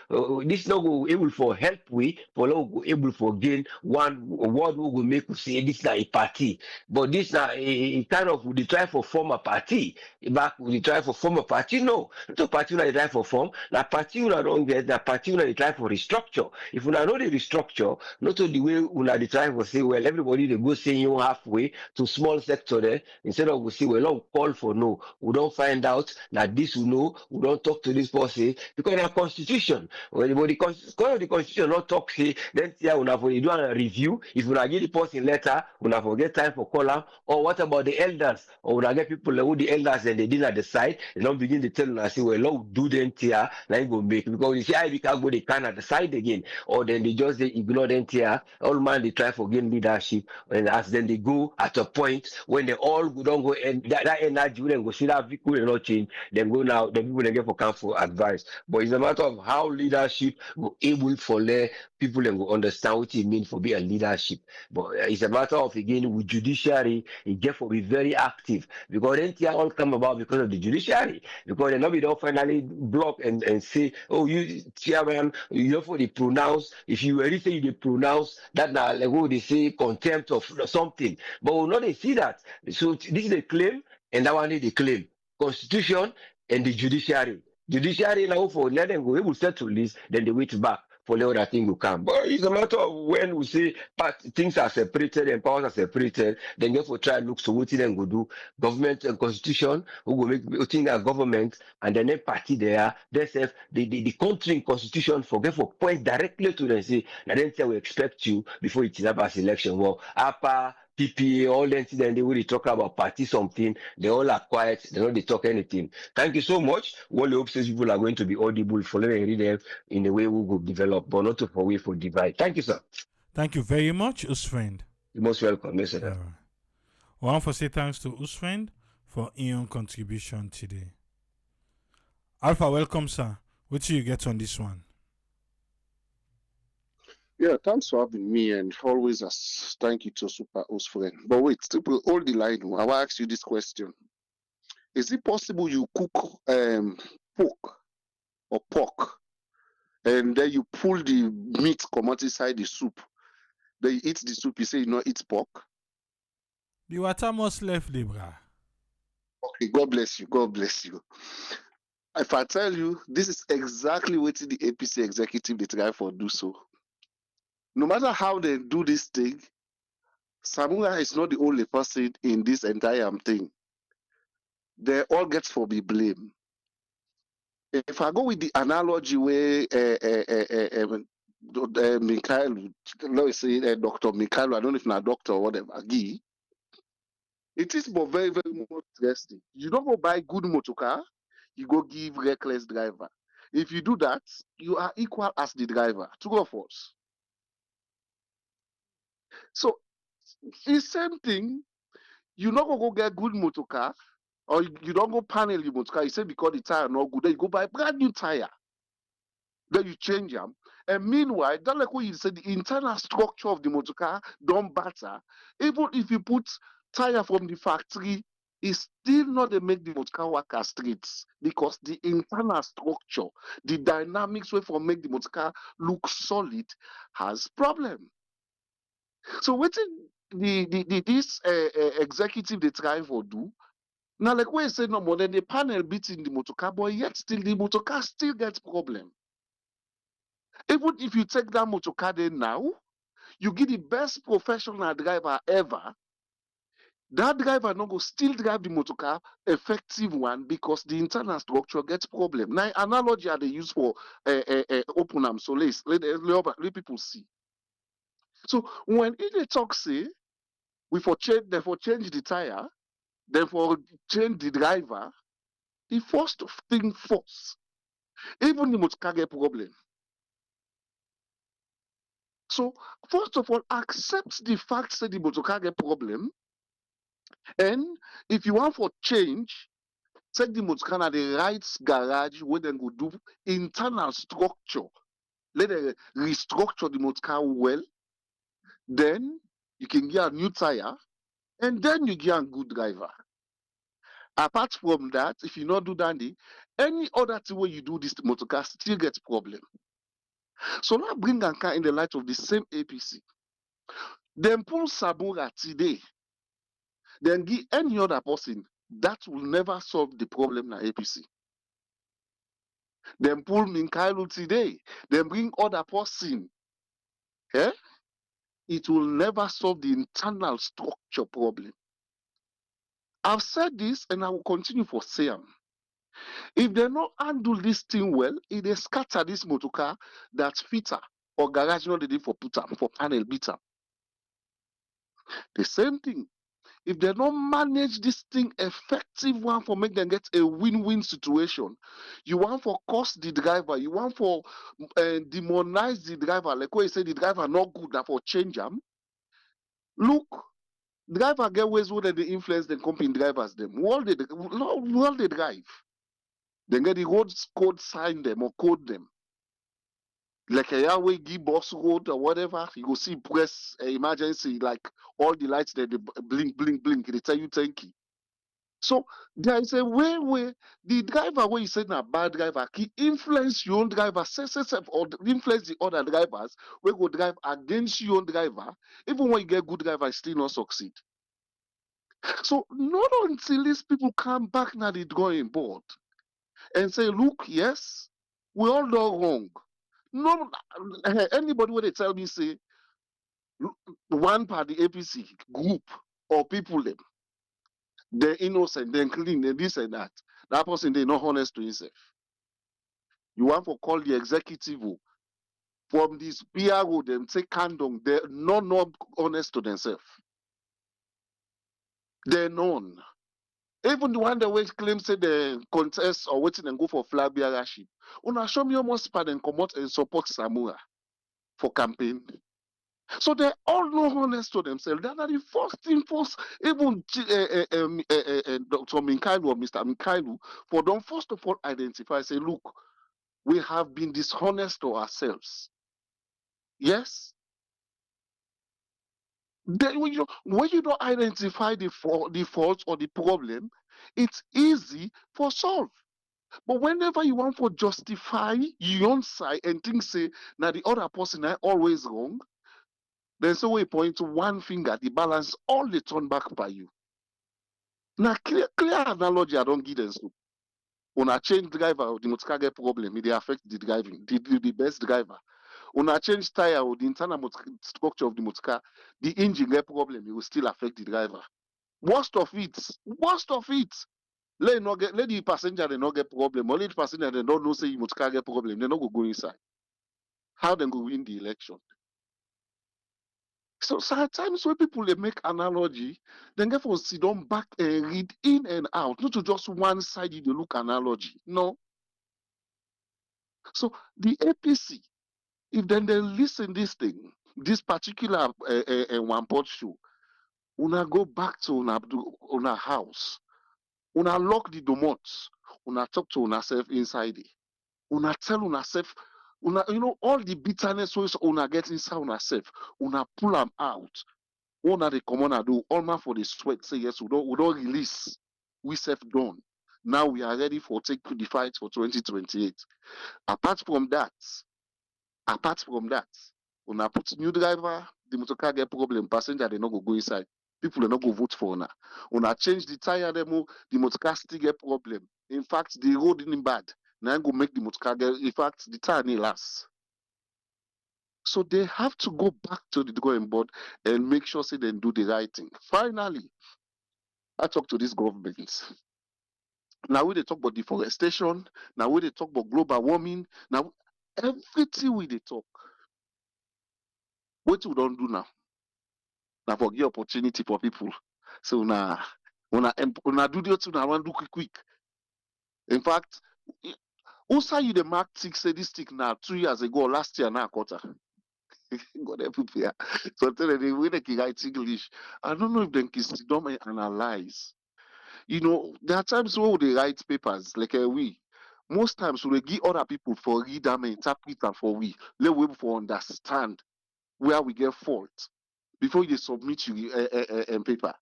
this not go able for help we for go able for gain one word we will make we say this is a party, but this now a kind of we try for form a party. Back we try for form a party. No, not a party we try for form. Na party una don't get, na party una dey try for restructure. If una know the restructure, not only the way una dey try for say, well, everybody they go say you halfway to small sector there, instead of we say, well, don't call for no. We don't find out that this we know, we don't talk to this person, because in our constitution, when the constitution not talk say, then yeah, una for you do a review. If una give the person letter, una forget time for call am. Or what about the elders? Or una get people who the elders and they didn't decide, they don't begin to tell una say, well, Lord, do them here, like go make because you see I can go they can at the side again, or then they just they ignore them here. All man they try for gain leadership, and as then they go at a point when they all go don't go and that energy when they go see that vehicle will not change, then go now the people they get for council advice. But it's a matter of how leadership will able for let people and go understand what it means for be a leadership. But it's a matter of again with judiciary, it get for be very active because then they all come about because of the judiciary, because they nobody don't finally block and say, oh, you chairman, you know for the pronounce. If you already say you pronounce that now like what they say contempt of something, but we not they see that. So this is a claim, and that one is the claim. Constitution and the judiciary. Judiciary now for let them go, we will settle this, then they wait back for the other thing to come. But it's a matter of when we say things are separated and powers are separated, then you have to try and look so what then go do government and constitution, who will make thing a government, and then a party there, they say the country in constitution forget for point directly to them say, and then say we expect you before it is about election. Well, APA, PPA, all that, then they will talk about party something, they all are quiet, they don't they talk anything. Thank you so much. What the hope says people are going to be audible for let me read them in a way we will develop, but not to for way for divide. Thank you, sir. Thank you very much, Usfriend. You're most welcome. Yes, sir. We want to say thanks to Usfriend for your contribution today. Alpha, welcome, sir. What do you get on this one? Yeah, thanks for having me, and always thank you to Super Host Friend. But wait, people, hold the line. I will ask you this question: is it possible you cook pork or pork, and then you pull the meat come out inside the soup? Then you eat the soup. You say you not eat pork. The water must left, Libra. Okay, God bless you. God bless you. If I tell you, this is exactly what the APC executive they try for do so. No matter how they do this thing, Samura is not the only person in this entire thing. They all get for be blame. If I go with the analogy where Mikhail, let's say Dr. Mikhail, I don't know if not doctor or whatever, Guy, it is but very, very much interesting. You don't go buy good motor car, you go give reckless driver. If you do that, you are equal as the driver. Two of us. So it's the same thing. You not go get good motor car, or you don't go panel your motor car. You say because the tire not good, then you go buy brand new tire. Then you change them. And meanwhile, that like what you said, the internal structure of the motor car don't batter. Even if you put tire from the factory, it's still not they make the motor car work as streets because the internal structure, the dynamics way for make the motor car look solid has problem. So what this executive they try for do now, like when you say no more than the panel beating the motor car, but yet still the motor car still gets problem. Even if you take that motor car there now, you get the best professional driver ever. That driver no go still drive the motor car effective one because the internal structure gets problem. Now, analogy are they use for open am so let people see. So when they talk say we for change the tire, then for change the driver, the first thing first, even the motor car get problem. So first of all, accept the fact that the motor car get problem. And if you want for change, take the motor car at the right garage where they go do internal structure. Let them restructure the motor car well. Then you can get a new tire, and then you get a good driver. Apart from that, if you not do that, any other thing where you do this motor car still gets problem. So now bring a car in the light of the same APC. Then pull Sabura today. Then give any other person, that will never solve the problem na APC. Then pull Minkailu today. Then bring other person. Eh? It will never solve the internal structure problem. I've said this and I will continue for saying. If they not handle this thing well, if they scatter this motor car that's fitter or garage not ready for put up for panel beater. The same thing. If they don't manage this thing effective one for make them get a win-win situation, you want for cost the driver, you want for demonize the driver, like when you say the driver not good, that for change them. Look, driver get ways where they influence the company drivers them. While they drive, they get the road code sign them or code them. Like a Yahweh give boss road or whatever, you go see press emergency, like all the lights that they blink, they tell you thank you. So there is a way where the driver where you say a bad driver, he influence your own driver, or influence the other drivers, we go drive against your own driver, even when you get good driver, still not succeed. So not until these people come back now the drawing board, and say, look, yes, we all do wrong. No, anybody when they tell me say one party APC group or people them, they're innocent, they're clean, they're this and that. That person they not honest to himself. You want to call the executive from this PRO them take condom, they're not honest to themselves. They're none. Even the one that always claim say they contest or waiting and go for flag bearership. Una show me almost part and come out and support Samura for campaign. So they all know honest to themselves. That are the first thing first, even Dr. Minkailu or Mr. Minkailu, for them first of all identify, say, look, we have been dishonest to ourselves. Yes? Then when you don't identify the fault or the problem, it's easy for solve. But whenever you want to justify your own side and think say now the other person is always wrong, then so we point to one finger, the balance all the turn back by you. Now clear analogy I don't give them so. When I change driver, the motor get problem, it affect the driving, the best driver. When I change tire or the internal structure of the motor car, the engine get problem, it will still affect the driver. Worst of it, let the passenger they not get problem. Only the passenger they don't know say you motor car get problem, they not go inside. How they go win the election? So sometimes when people they make analogy, then get for sit down back and read in and out, not to just one side you look analogy. No. So the APC, if then they listen this thing, this particular one pot show, una go back to una house, una lock the domots, una talk to una self inside it, una tell una self, una all the bitterness wey una get inside una self, una pull them out. Una they come on and do all man for the sweat. Say yes, we don't release. We self done. Now we are ready for take the fight for 2028. Apart from that, una put new driver, the motor car get problem, passenger they not go inside. People they not go vote for una. Una change the tire demo, the motor car still get problem. In fact, the road isn't bad. Now go make the motor car get. In fact, the tire need last. So they have to go back to the drawing board and make sure say they do the right thing. Finally, I talk to this government. Now we they talk about deforestation. Now we they talk about global warming. Now everything we they talk. What we don't do now? Now for give opportunity for people. So now, when I do the thing, I want to do quick. In fact, also you the mark tick say this tick now 2 years ago, last year now quarter. God help people here. So tell them the way they can write English. I don't know if they can sit down and analyze. There are times when they write papers like we. Most times we give other people for read them and interpret and for we. Let we for understand where we get fault before you submit your paper.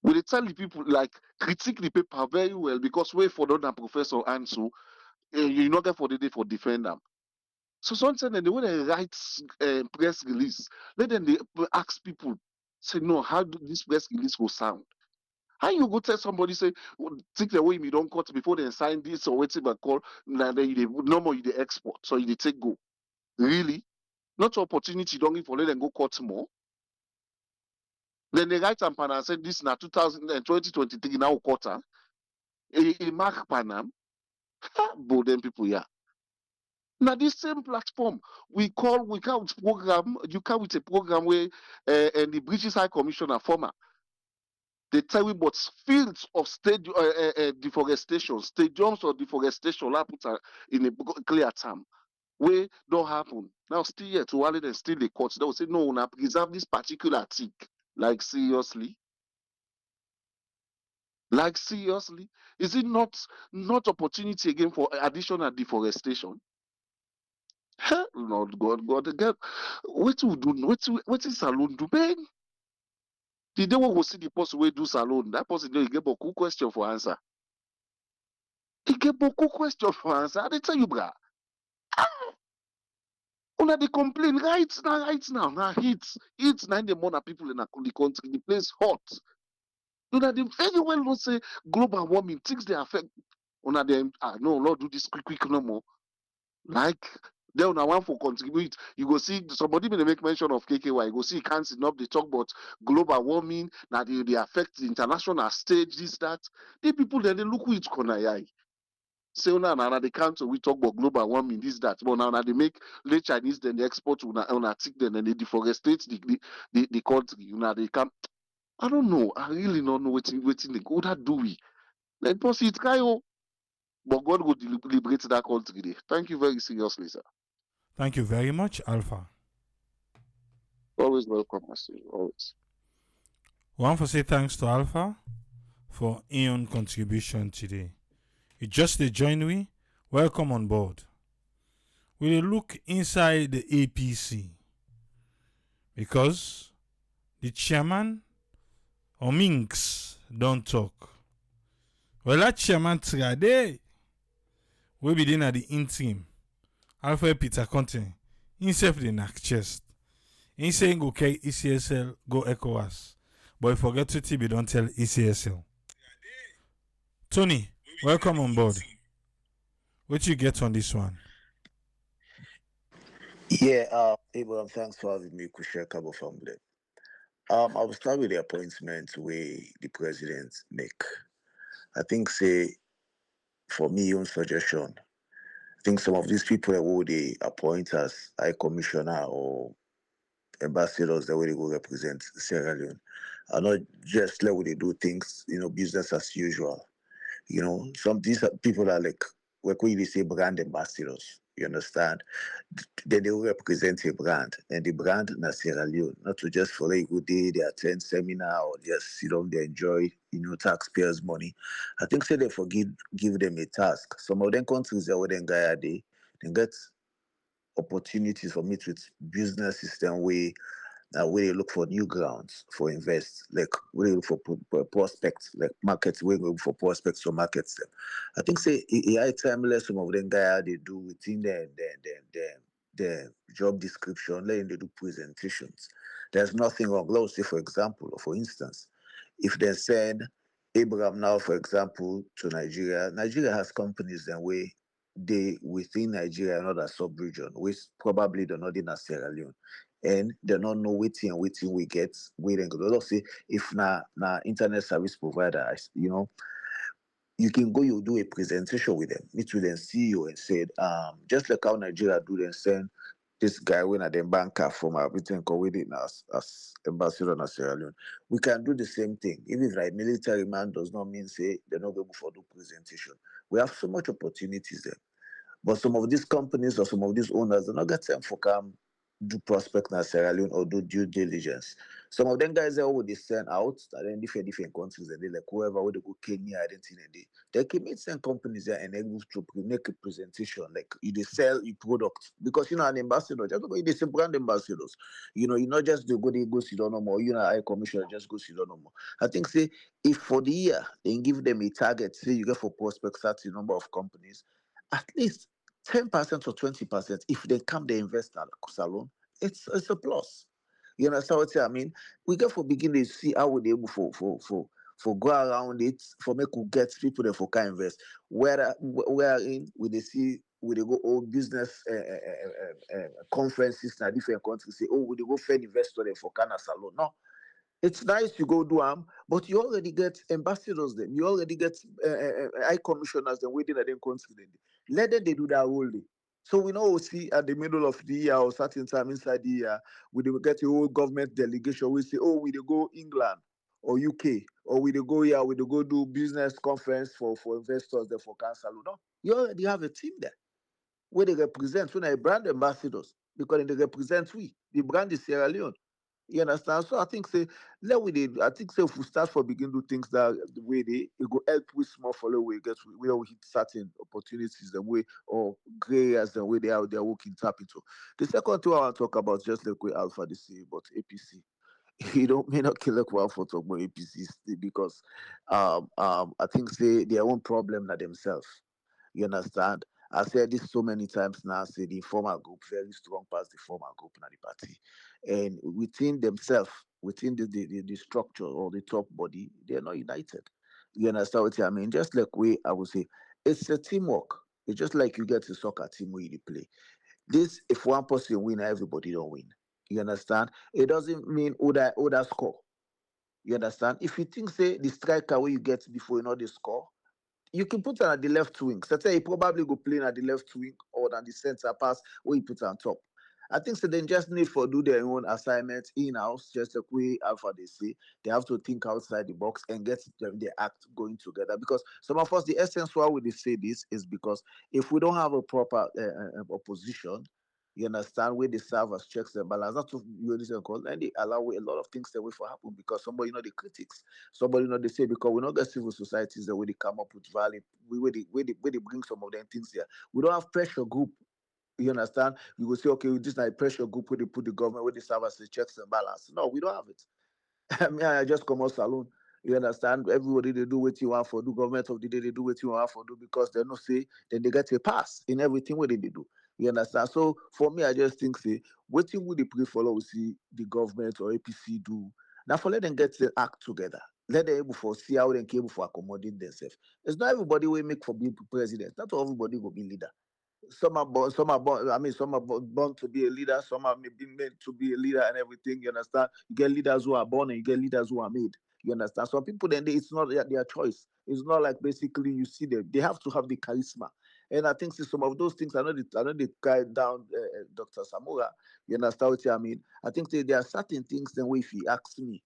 We they tell the people like critique the paper very well because we for the professor answer, you not get for the day for defend them. So sometimes the way they write press release, let them they ask people, say no, how do this press release will sound? How you go tell somebody say take the way me don't cut before they sign this or whatever call, then no more you the export, so you take go. Really? Not opportunity don't give for let them go cut more. Then they write and pan say this now 2023 now quarter. A mark panam. But then people yeah. Now this same platform we count program. You come with a program where and the British High Commissioner former they tell you about fields of deforestation, stadiums of deforestation. I put in a clear term where don't happen. Now still yet to wallet and still the courts. They will say no, now preserve this particular tick. Like seriously. Like seriously, is it not opportunity again for additional deforestation? Lord God again. What we do? What is salon do? Ben, the day we will see the person we do salon, that person he get a cool question for answer. He get a cool question for answer. I tell you, brah. Una they complain right now. Now heat now in the morning people in the country, the place hot. Una they very well not say global warming things they affect. Una them no, not do this quick no more. Like then una want for contribute. You go see somebody may make mention of KKY. You go see can't enough they talk about global warming. Now they affect the international stage, this, that. The people then they look which corner eye. Say now they can't we talk about global warming, this, that. But now they make late Chinese then they export una tick then and they deforestate the country. They can I don't know. I really don't know what they go that do we. Like boss it guy. But God will liberate that country there. Thank you very seriously, sir. Thank you very much, Alpha. Always welcome, Master. Always. We want to say thanks to Alpha for Ion contribution today. You just join me. Welcome on board. We'll look inside the APC because the chairman or Minks don't talk. Well, that chairman today we be in at the interim. Alpha Peter Conte himself the knack chest. He saying go carry ECSL go ECOWAS. But I forget to TB don't tell ECSL. Tony, welcome on board. What you get on this one? Yeah, Abraham, thanks for having me, Kushia Kabo family. I will start with the appointment way the president make. I think say for me own suggestion, I think some of these people who they appoint as high commissioner or ambassadors the way they go represent Sierra Leone are not just let they do things, business as usual. Some these people are like what we say brand ambassadors. You understand? Then they will represent a brand, and the brand na Sierra Leone, not to just for a good day, they attend seminar or just sit down, they enjoy, taxpayers' money. I think say they forgive give them a task. Some of them countries that where they get opportunities for meet with business system where they look for new grounds for invest, like where they look for prospects, like markets, where they look for prospects for markets. Them. I think say AI timeless some of them guy they do within their job description, letting they do presentations. There's nothing wrong. Let's say for example, or for instance, if they send Abraham now, for example, to Nigeria, Nigeria has companies then where they within Nigeria, another sub-region, which probably they're not in a Sierra Leone and they don't know waiting we get waiting. Let's say if na internet service provider, you can go, you do a presentation with them, meet with them CEO and said, just like how Nigeria do then send this guy when at the banker from our meeting with it as ambassador in Sierra Leone. We can do the same thing. Even if like military man does not mean say they're not going for do presentation. We have so much opportunities there. But some of these companies or some of these owners, they're not get time for come do prospect in Sierra Leone or do due diligence. Some of them guys there would they send out and then different countries and they like whoever would go Kenya, I don't think they can meet some companies there and able to make a presentation like you they sell your product because an ambassador just go they say brand ambassadors. You not just they go sit down no more, high commissioner just go sit down no more. I think say if for the year they give them a target, say you get for prospects certain number of companies, at least 10% or 20%, if they come, they invest at salon, it's a plus. You understand what I mean? We get for beginning to see how we they able for go around it for make we get people that for can invest. Where in we they see we they go all business conferences in different countries say we they go find investor there for can salon. No, it's nice you go do them, but you already get ambassadors then. You already get high commissioners then waiting at them country then. Let them they do that whole day. So we know see at the middle of the year or certain time inside the year, we will get a whole government delegation. We say, oh, we they go England or UK, or we they go here, we they go do business conference for investors there for council. No, you already have a team there where they represent when they brand ambassadors because they represent the brand is Sierra Leone. You understand? So I think say let we did. I think say if we start for begin do things that the way it go help with small follow we get where we hit certain opportunities the way or gray areas the way they're working tap into. The second thing I want to talk about just like we Alpha this say about APC. You don't may not kill a crowd for talk about APC because I think say their own problem na themselves. You understand? I said this so many times now. Say the former group very strong past the former group in the party, and within themselves, within the structure or the top body, they are not united. You understand what I mean? Just like we, I would say, It's a teamwork. It's just like you get a soccer team where you play. This, if one person win, everybody don't win. You understand? It doesn't mean other score. You understand? If you think say the striker where you get before you know the score, you can put her at the left wing. So say he probably go playing at the left wing or on the center pass where you put her on top. I think so they just need for do their own assignments in house, just like we Alpha they say. They have to think outside the box and get the act going together. Because some of us, the essence why we they say this is because if we don't have a proper opposition, you understand where they serve as checks and balance. That's what you listen call, and they allow a lot of things that way for happen because somebody the critics. Somebody they say because we know the civil societies the way they come up with valid where they bring some of them things here. We don't have pressure group. You understand? You will say, okay, this is like pressure group where they put the government where they serve as the checks and balance. No, we don't have it. I mean, I just come out salon. You understand? Everybody they do what you want for do. Government of the day they do what you want for do because they no say then they get a pass in everything what they do. You understand? So for me, I just think say waiting with the pre follow we see the government or APC do. Now for let them get the act together. Let them able for see how they can able for accommodate themselves. It's not everybody will make for being president. Not everybody will be leader. Some are born, I mean, some are born to be a leader, some are maybe meant to be a leader and everything. You understand? You get leaders who are born and you get leaders who are made. You understand? Some people then it's not their choice. It's not like basically you see them. They have to have the charisma. And I think see, some of those things I know the guy down Dr. Samura. You understand what I mean? I think there are certain things then if he asks me,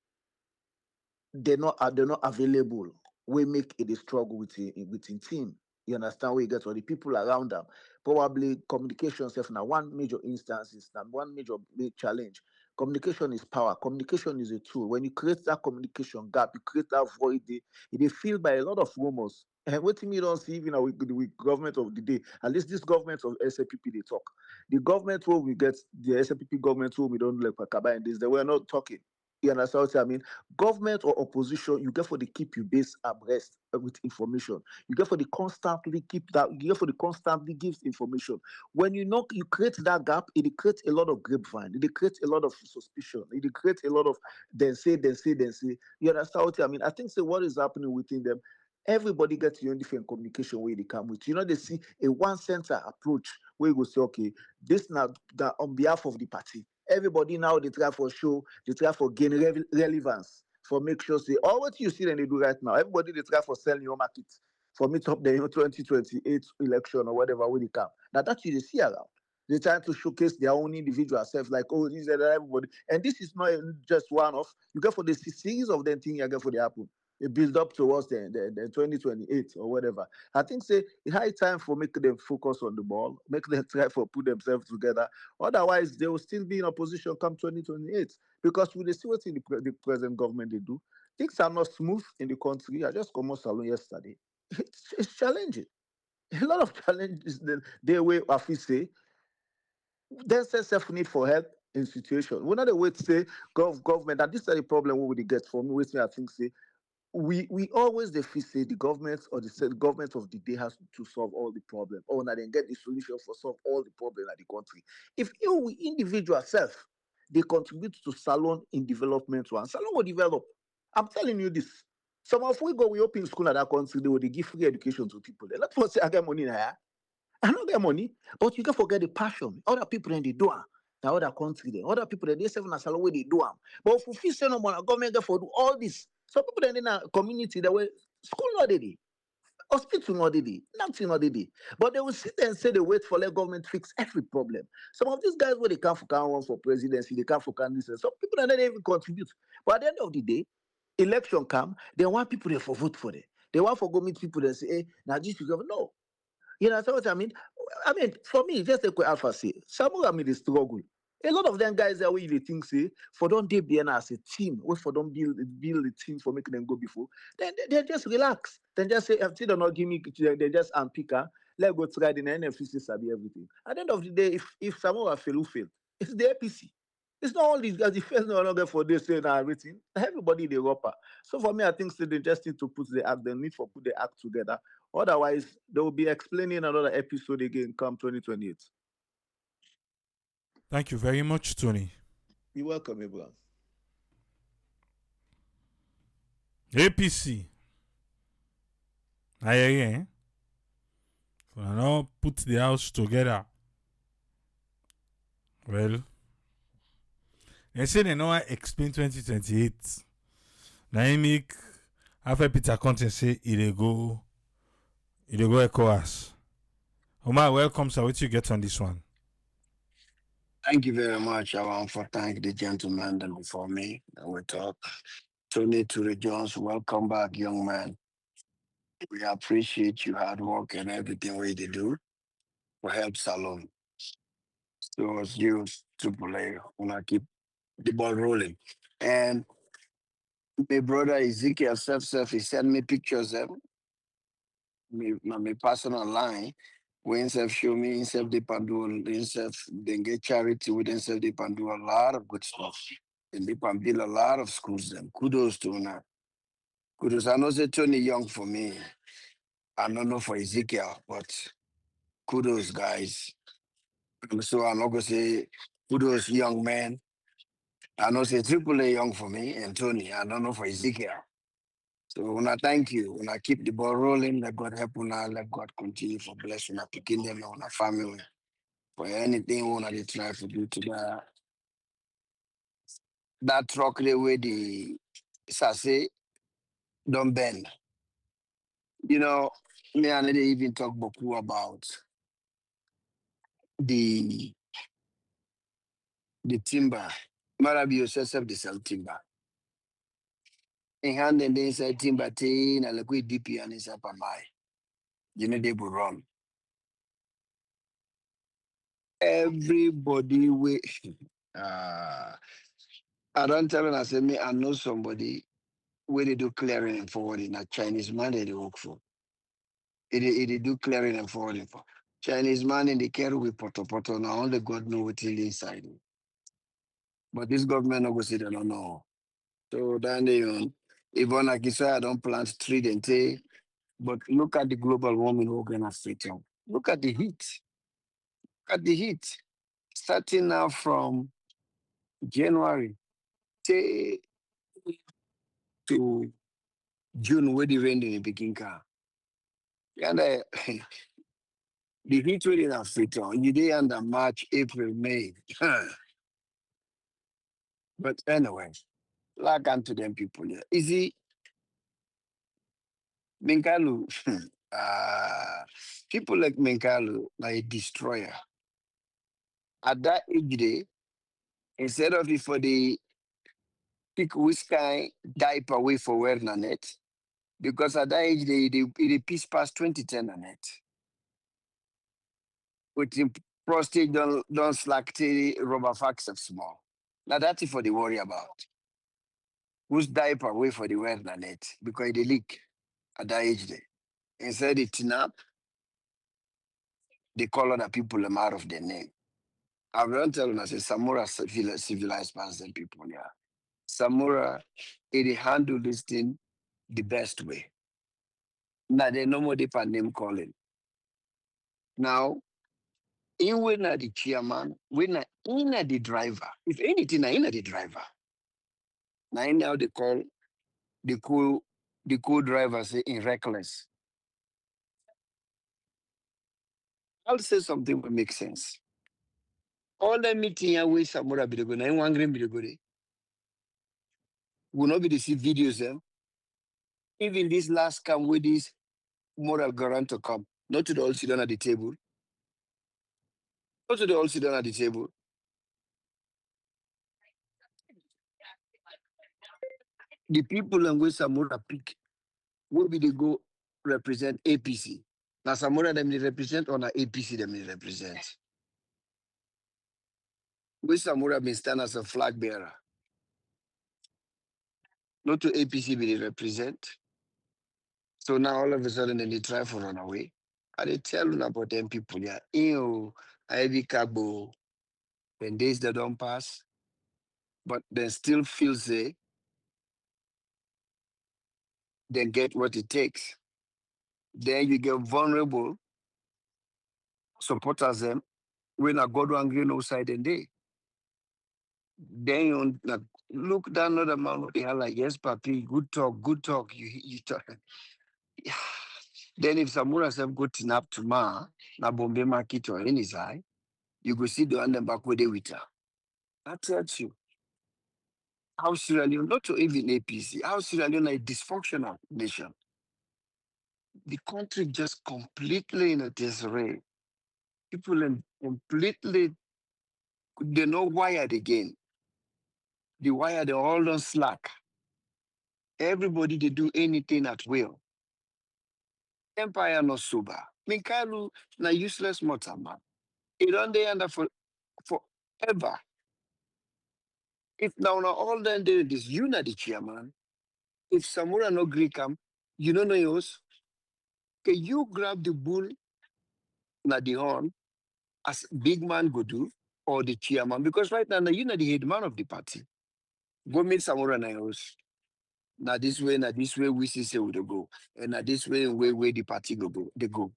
they're not available. We make it a struggle within team. You understand where you get all the people around them. Probably communication self now one major instance is now one major big challenge. Communication is power. Communication is a tool. When you create that communication gap, you create that void. It is filled by a lot of rumors. And what me don't see even with government of the day, at least this government of SAPP they talk. The government where we get the SAPP government where we don't like Pakaba and this, they were not talking. You understand what I mean? Government or opposition, you get for the keep you base abreast with information. You get for the constantly keep that. You get for the constantly gives information. When you create that gap, it creates a lot of grapevine. It creates a lot of suspicion. It creates a lot of then say. You understand what I mean? I think say what is happening within them. Everybody gets your own different communication where they come with. They see a one center approach where you go say, okay, this now that on behalf of the party. Everybody now they try for show, they try for gain relevance, for make sure say all what you see them they do right now. Everybody they try for sell your market, for meet up the 2028 election or whatever when they come. Now that you see around. They try to showcase their own individual self, like oh, this is everybody, and this is not just one of you get for the series of them thing you get for the happen. It build up towards the 2028 or whatever. I think say it's high time for make them focus on the ball, make them try for put themselves together. Otherwise, they will still be in opposition come 2028 because we see what the present government they do. Things are not smooth in the country. I just come on salon yesterday. It's challenging. A lot of challenges. The way Afi say, there's a self need for help in situation. We're not the way to say government, and this is the problem we will get from me. Which I think say we always the feel say the government or the government of the day has to solve all the problem or now then get the solution for solve all the problem at the country. If you we individual self they contribute to salon in development one, salon will develop. I'm telling you this. Some of we open school at that country, they will give free education to people. They not for say I get money now. I don't get money, but you can forget the passion. Other people in the do am. Now other country there, other people they serve in a salon where they do am. But if we feel say no more, government get for do all this. Some people in a community that way school not dey, hospital not dey, nothing not dey. But they will sit there and say they wait for let government fix every problem. Some of these guys where they come for can run for presidency, they come for candidacy. Some people don't even contribute. But at the end of the day, election come, they want people there for vote for them. They want for go meet people that say, hey, now this is government. No. You know what I mean? I mean, for me, just like what Alpha say, some of them they struggle. A lot of them guys are where they think say for don't they be as a team, or for don't build a team for making them go before. Then they just relax. Then just say, if they don't give me, they just unpick her. Let go try the NFCC sabi everything. At the end of the day, if someone fail, who fail? It's the APC. It's not all these guys. The first no longer for this saying everything. Everybody the rapper. So for me, I think so they just need to put the act. They need for put the act together. Otherwise, they will be explaining another episode again come 2028. Thank you very much, Tony. You're welcome, Abraham. APC. Ayẹyẹ. and all put the house together. Well, they say they know explain 2028. Now he make after Peter Conte say go ECOWAS. Omar, welcome, sir. What you get on this one? Thank you very much. I want to thank the gentleman that before me that we talk. Tony Ture Jones, welcome back, young man. We appreciate your hard work and everything we do for help Salon. So it's you, Triple A, when I keep the ball rolling. And my brother Ezekiel Self, he sent me pictures of my personal line. We himself show me himself they can do himself then get charity with himself they can do a lot of good stuff. And they can build a lot of schools then. Kudos to that. Kudos. I know say Tony Young for me. I don't know for Ezekiel, but kudos guys. So I'm not gonna say kudos young man. I know say Triple A young for me and Tony. I don't know for Ezekiel. So when I thank you, when I keep the ball rolling, let God help una, let God continue for blessing our picking them and our family. For anything when I try to do to that truck the way the Sase don't bend. You know, me and they even talk Boku about the timber. Marabi yourself the sell timber. In hand and then say timber teen and like DP and it's up my. You know they will run. Everybody we I don't tell them I say me I know somebody where they do clearing and forwarding a Chinese man that they work for. It do clearing and forwarding for. Chinese man in the carry with poto now only God know what's inside. But this government no go say they don't know. So then they even like you say I don't plant tree and say, but look at the global warming organization. Look at the heat. Look at the heat. Starting now from January say to June where the rain in the begin car. And the heat really not fit on. You day under March, April, May. But anyway, like unto them people here. Is it Minkalu? People like Minkalu, like a destroyer. At that age day, instead of it for the pick which kind diaper away for wearing a net, because at that age they piece past 2010 a net. With the prostate don't slack the rubber facts of small. Now that's it for the worry about. Who's diaper away for the wearing a net because they leak at that age day. Instead it tin up, they call other people them out of their name. I will tell them I say Samura civilized person people, yeah. Samura, it handle this thing the best way. Now they no more different name calling. Now, in we not the chairman, we not in the driver. If anything, in the driver. Now in now they call the co-driver say in reckless. I'll say something will make sense. All the meeting here with Samura Bidogo, na in one green Bidogo, will not be to see videos them. Even this last come with this moral guarantor come, not to the all sit down at the table, not to the all sit down at the table. The people and where Samura pick, will be they go represent APC. Now Samura them they represent or na APC them they represent. Where Samura been stand as a flag bearer. Not to APC be they represent. So now all of a sudden then they try for run away. And they tell you about them people, yeah, I be cabo, when days that don't pass, but they still feel say they get what it takes. Then you get vulnerable supporters them when I go to angry no side and day. Then you like, look down another man they are like, yes, papi, good talk, you talk. Then if Samura self go tinap to Ma, na Bombay market or any side, you go see the one them back with her. That tells you how Sierra Leone, not to even APC, how Sierra Leone is a dysfunctional nation. The country just completely in a disarray. People in completely, they not wired again. The wire, they all on slack. Everybody, they do anything at will. Empire not sober. Minkalu na useless mortal man. It on the under for forever. If now all then do this, you not the chairman. If Samura no Greek come, you don't know yours. Okay, you grab the bull na the horn as big man go do, or the chairman, because right now you know the head man of the party. Go meet Samura na yours. Now this way, we see say we dey go. And now this way the party go. They go.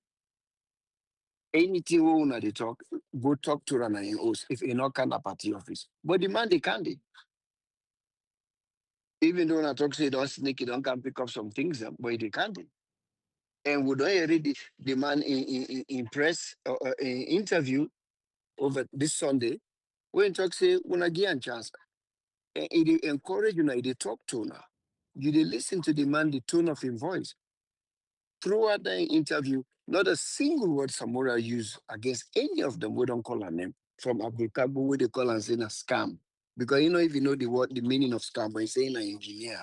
Anything we una they talk, go talk to Rana in host if you not can a party office. But the man they can't. Even though I talk say don't sneak it, don't come pick up some things, but they can't. And we don't already the man in press in interview over this Sunday, when talk say una give a chance. And it encourage you, they talk to now. You they listen to the man, the tone of his voice. Throughout the interview, not a single word Samora used against any of them. We don't call her name. From Abdul Kabu, where they call and saying a scam. Because you know, if you know the meaning of scam, when saying an engineer,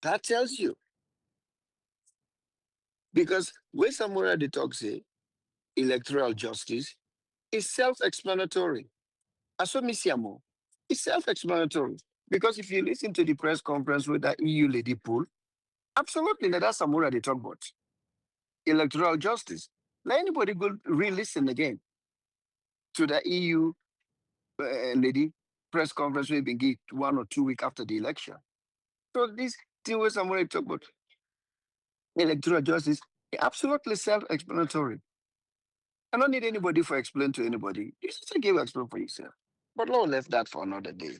that tells you. Because when Samora they talk say electoral justice is self-explanatory. Asomisiamo, it's self-explanatory. Because if you listen to the press conference with that EU lady pool, absolutely, that's Samora they talk about. Electoral justice. Let anybody go re-listen again to the EU lady press conference we been give 1 or 2 weeks after the election. So this thing where somebody talk about electoral justice is absolutely self-explanatory. I don't need anybody for explain to anybody. You just give explain for yourself. But Lord left that for another day.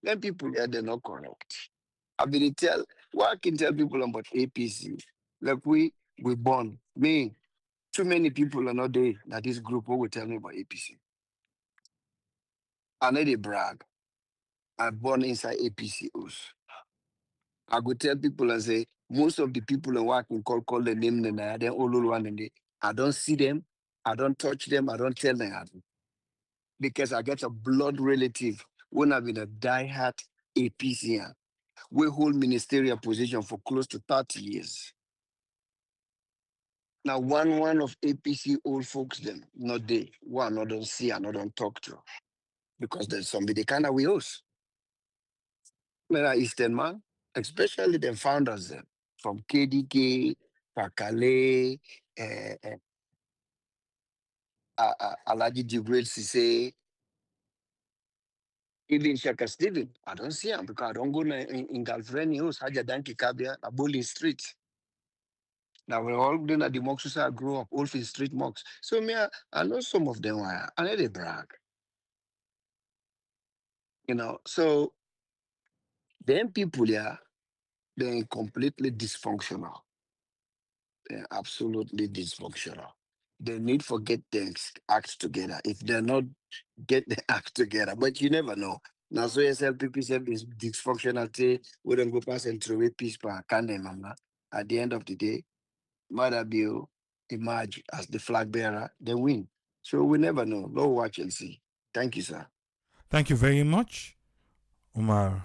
Then people here they're not correct. I mean what I can tell people about APC, like we born. Me, too many people are not there that this group who will tell me about APC. I know they brag. I'm born inside APCOs. I go tell people and say, most of the people in work can call the name and then all one and I don't see them, I don't touch them, I don't tell them. Because I get a blood relative when I've been a diehard APCian. We hold ministerial position for close to 30 years. Now, one of APC old folks, them, not they, one, I don't see, I don't talk to. Because there's somebody kind of we host. Eastern man, especially the founders them, from KDK, Pakale, Alaji Jibril Sise, even Shaka Steven. I don't see him because I don't go in Galfreni house, Haja Danki Kabia, Aboli Street. Now we're all doing at the mocks I grew up, Olfin Street mocks. So me, I know some of them are, I know they brag. You know, so them people here, they're completely dysfunctional. They're absolutely dysfunctional. They need to get their act together. If they're not get the act together, but you never know. Now, so SLPP is dysfunctional. We don't go pass and throw away peace per can at the end of the day, Mother Bill emerge as the flag bearer, they win. So we never know. Go watch and see. Thank you, sir. Thank you very much, Umar.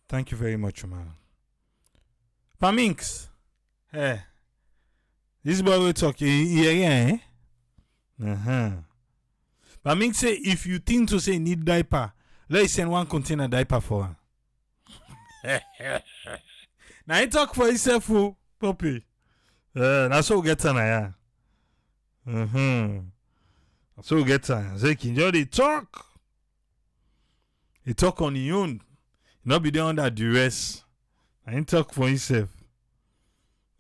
Thank you very much, Umar. Paminx, hey, this boy will talk here, eh? Paminx say if you think to say need diaper, let's send one container diaper for her. Now he talk for himself, puppy. That's how we get on, yeah. So we get on. Say, enjoy the talk. He talk on his own. Not be there under duress. I ain't talk for himself.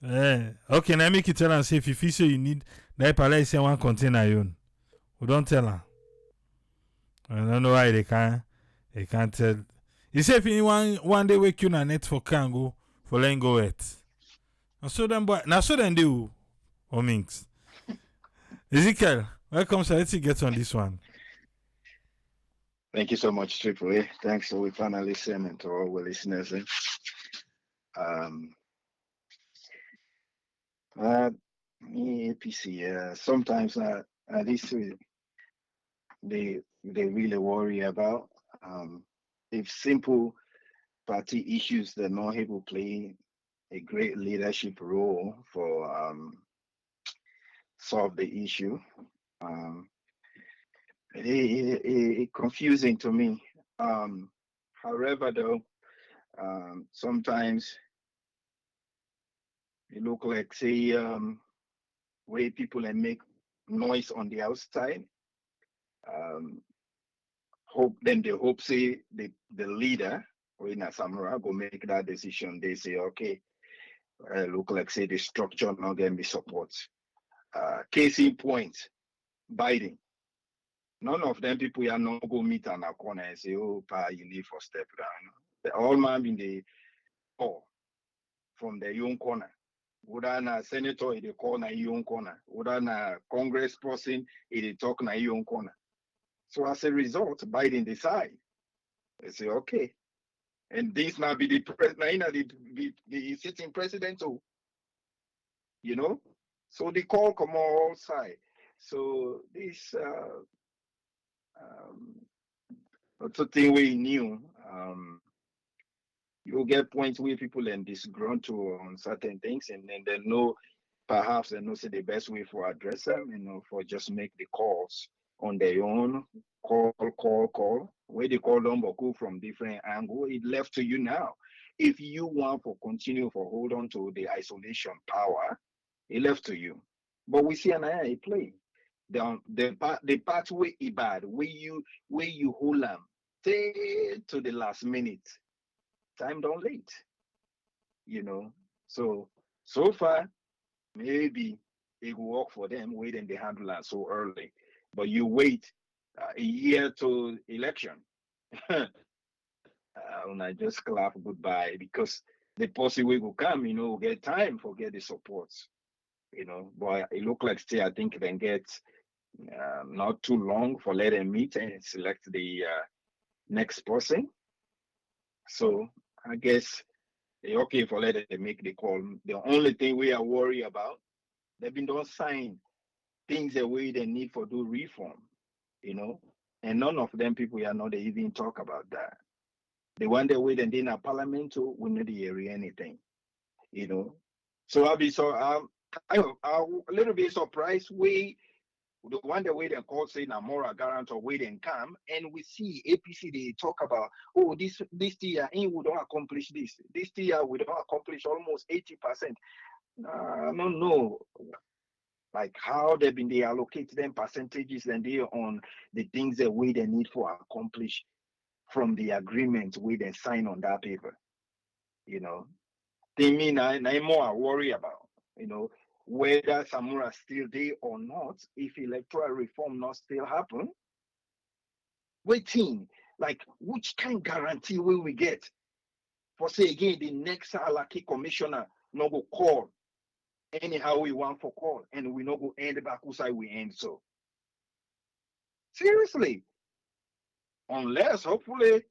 Okay, now make you tell her say if you feel so you need diaper, let's say one container your own. We don't tell her. I don't know why they can't tell. He said if anyone one day wake you na net for Kango for letting go it. And so then boy now so then do or minks. Ezekiel, welcome, sir. Let's get on this one. Thank you so much, Triple A. Thanks to our panelists and to all our listeners. APC, sometimes at least they really worry about if simple party issues they're not able to play a great leadership role for solve the issue. It confusing to me. However, though, sometimes it look like say way people and make noise on the outside. They hope say the leader or in a Samura go make that decision. They say okay, look like say the structure not gonna be support. Case in point, Biden. None of them people are not go meet on a corner and say, oh, pa, you need for step down. The all man in the call from their own corner. Whether na senator in the corner, your own corner. Whether na Congress person in the talk na your own corner. So as a result, Biden decide. They say, okay. And this now be the president, the sitting president, so you know. So the call come all side. So this that's a thing we knew. You'll get points where people and disgruntled on certain things, and then they know perhaps they know say the best way for address them, for just make the calls on their own, call. Where they call number go from different angle, it left to you now. If you want to continue for hold on to the isolation power, it left to you. But we see an eye play. The pathway is bad, where you hold them to the last minute. Time don't late, So far, maybe it will work for them waiting the handler so early. But you wait a year to election. And I just clap goodbye because the possibility will come, will get time for get the supports, But it look like still I think they get not too long for let them meet and select the next person. So I guess they okay for let them make the call. The only thing we are worried about, they've been don't sign things the way they need for do reform, and none of them people are not even talk about that. The one that wait and in a parliament to we not hear anything, So I'll be I'm a little bit surprised. The one that wait and call saying a moral guarantor wait and come, and we see APC they talk about this year we don't accomplish this. This year we don't accomplish almost 80%. I don't know like how they allocate them percentages and they on the things that we they need for accomplish from the agreement we then sign on that paper. They mean I more worry about, whether Samura still there or not, if electoral reform not still happen. Waiting, like which kind of guarantee will we get for say again the next Alaki commissioner no go call anyhow we want for call and we no go end back side we end so. Seriously. Unless hopefully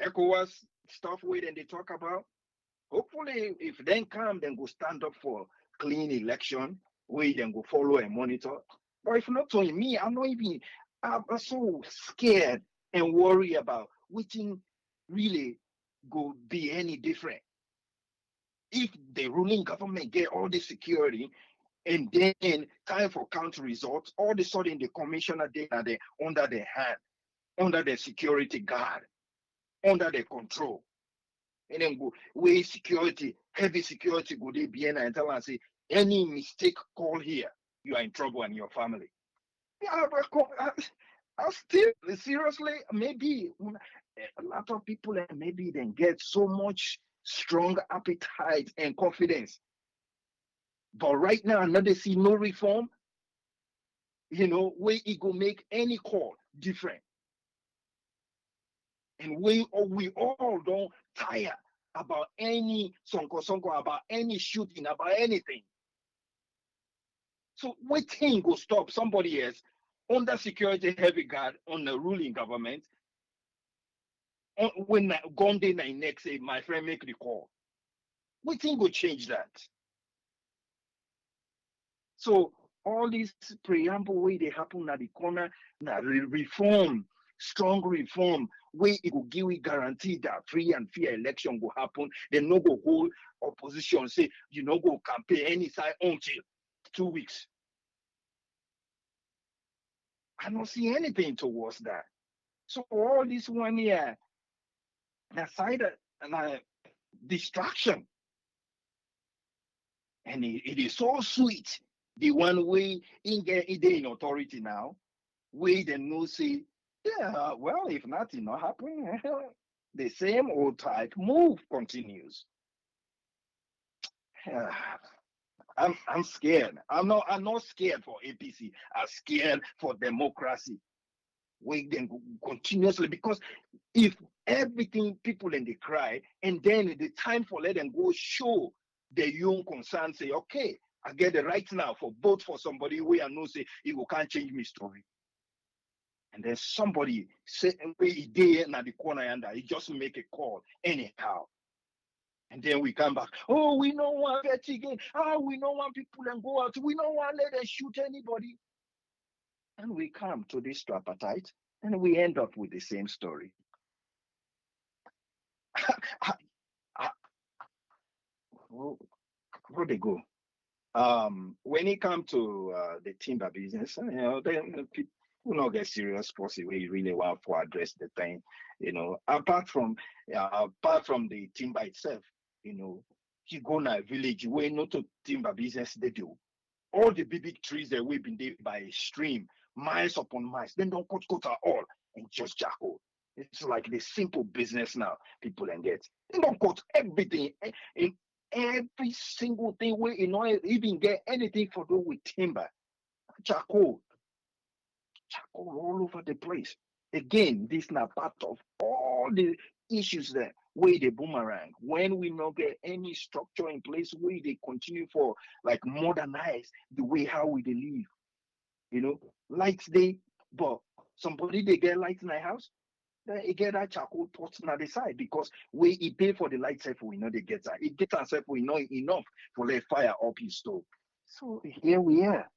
ECOWAS stuff we then they talk about. Hopefully if then come then go stand up for clean election, we then go follow and monitor. But if not to me, I'm so scared and worried about which really go be any different. If the ruling government get all the security and then time for count results, all of a sudden the commissioner they are under their hand, under the security guard, under their control. And then go way security, heavy security go they be and tell and say any mistake call here, you are in trouble and your family. Yeah, but I still seriously maybe a lot of people and maybe then get so much strong appetite and confidence. But right now, another see no reform, where it go make any call different. And we all don't tire about any sonko, about any shooting, about anything. So what thing will stop somebody else under security heavy guard on the ruling government when Gonde na next say my friend make the call? What thing will change that? So all these preamble way they happen at the corner, now reform, strong reform, way it will give we guarantee that free and fair election will happen. Then no go hold opposition say you no go campaign any side until 2 weeks. I don't see anything towards that. So all this 1 year, aside and distraction, and it is so sweet. The one way in authority now, way they know say, yeah, well, if nothing not happen, the same old type move continues. I'm scared. I'm not scared for APC. I'm scared for democracy. We then continuously, because if everything people in the cry, and then the time for let them go show the young concern, say, okay, I get the right now for vote for somebody where I know say he can't change my story. And then somebody say he there in the corner and he just make a call anyhow. And then we come back. Oh, we don't want bet again. Oh, we don't want people and go out. We don't want to let them shoot anybody. And we come to this tripartite, and we end up with the same story. Where they go? When it comes to the timber business, then people not get serious possible. You really want to address the thing, apart from the timber itself, you go na village where not to timber business they do. All the big trees that we've been there by a stream, miles upon miles, then don't cut at all and just charcoal. It's like the simple business now people can get. They don't cut everything in every single thing where you know even get anything for do with timber. Charcoal all over the place. Again, this is not part of all the issues that where the boomerang. When we not get any structure in place, where they continue for like modernize the way how we live. Lights they, but somebody they get lights in their house, then you get that charcoal pot on the side because we he pay for the light self we know they get that. It get ourselves we know enough for let fire up his stove. So here we are.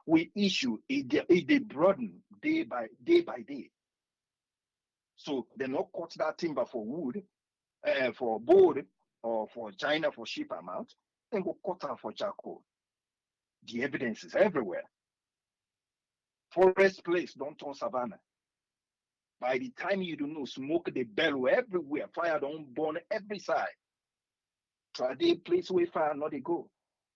We issue it broaden day by day. So they not cut that timber for wood, for board, or for China for cheap amount. Then go cut out for charcoal. The evidence is everywhere. Forest place don't turn savannah. By the time you don't know, smoke the bellow everywhere, fire don't burn every side. Try the place where fire not they go.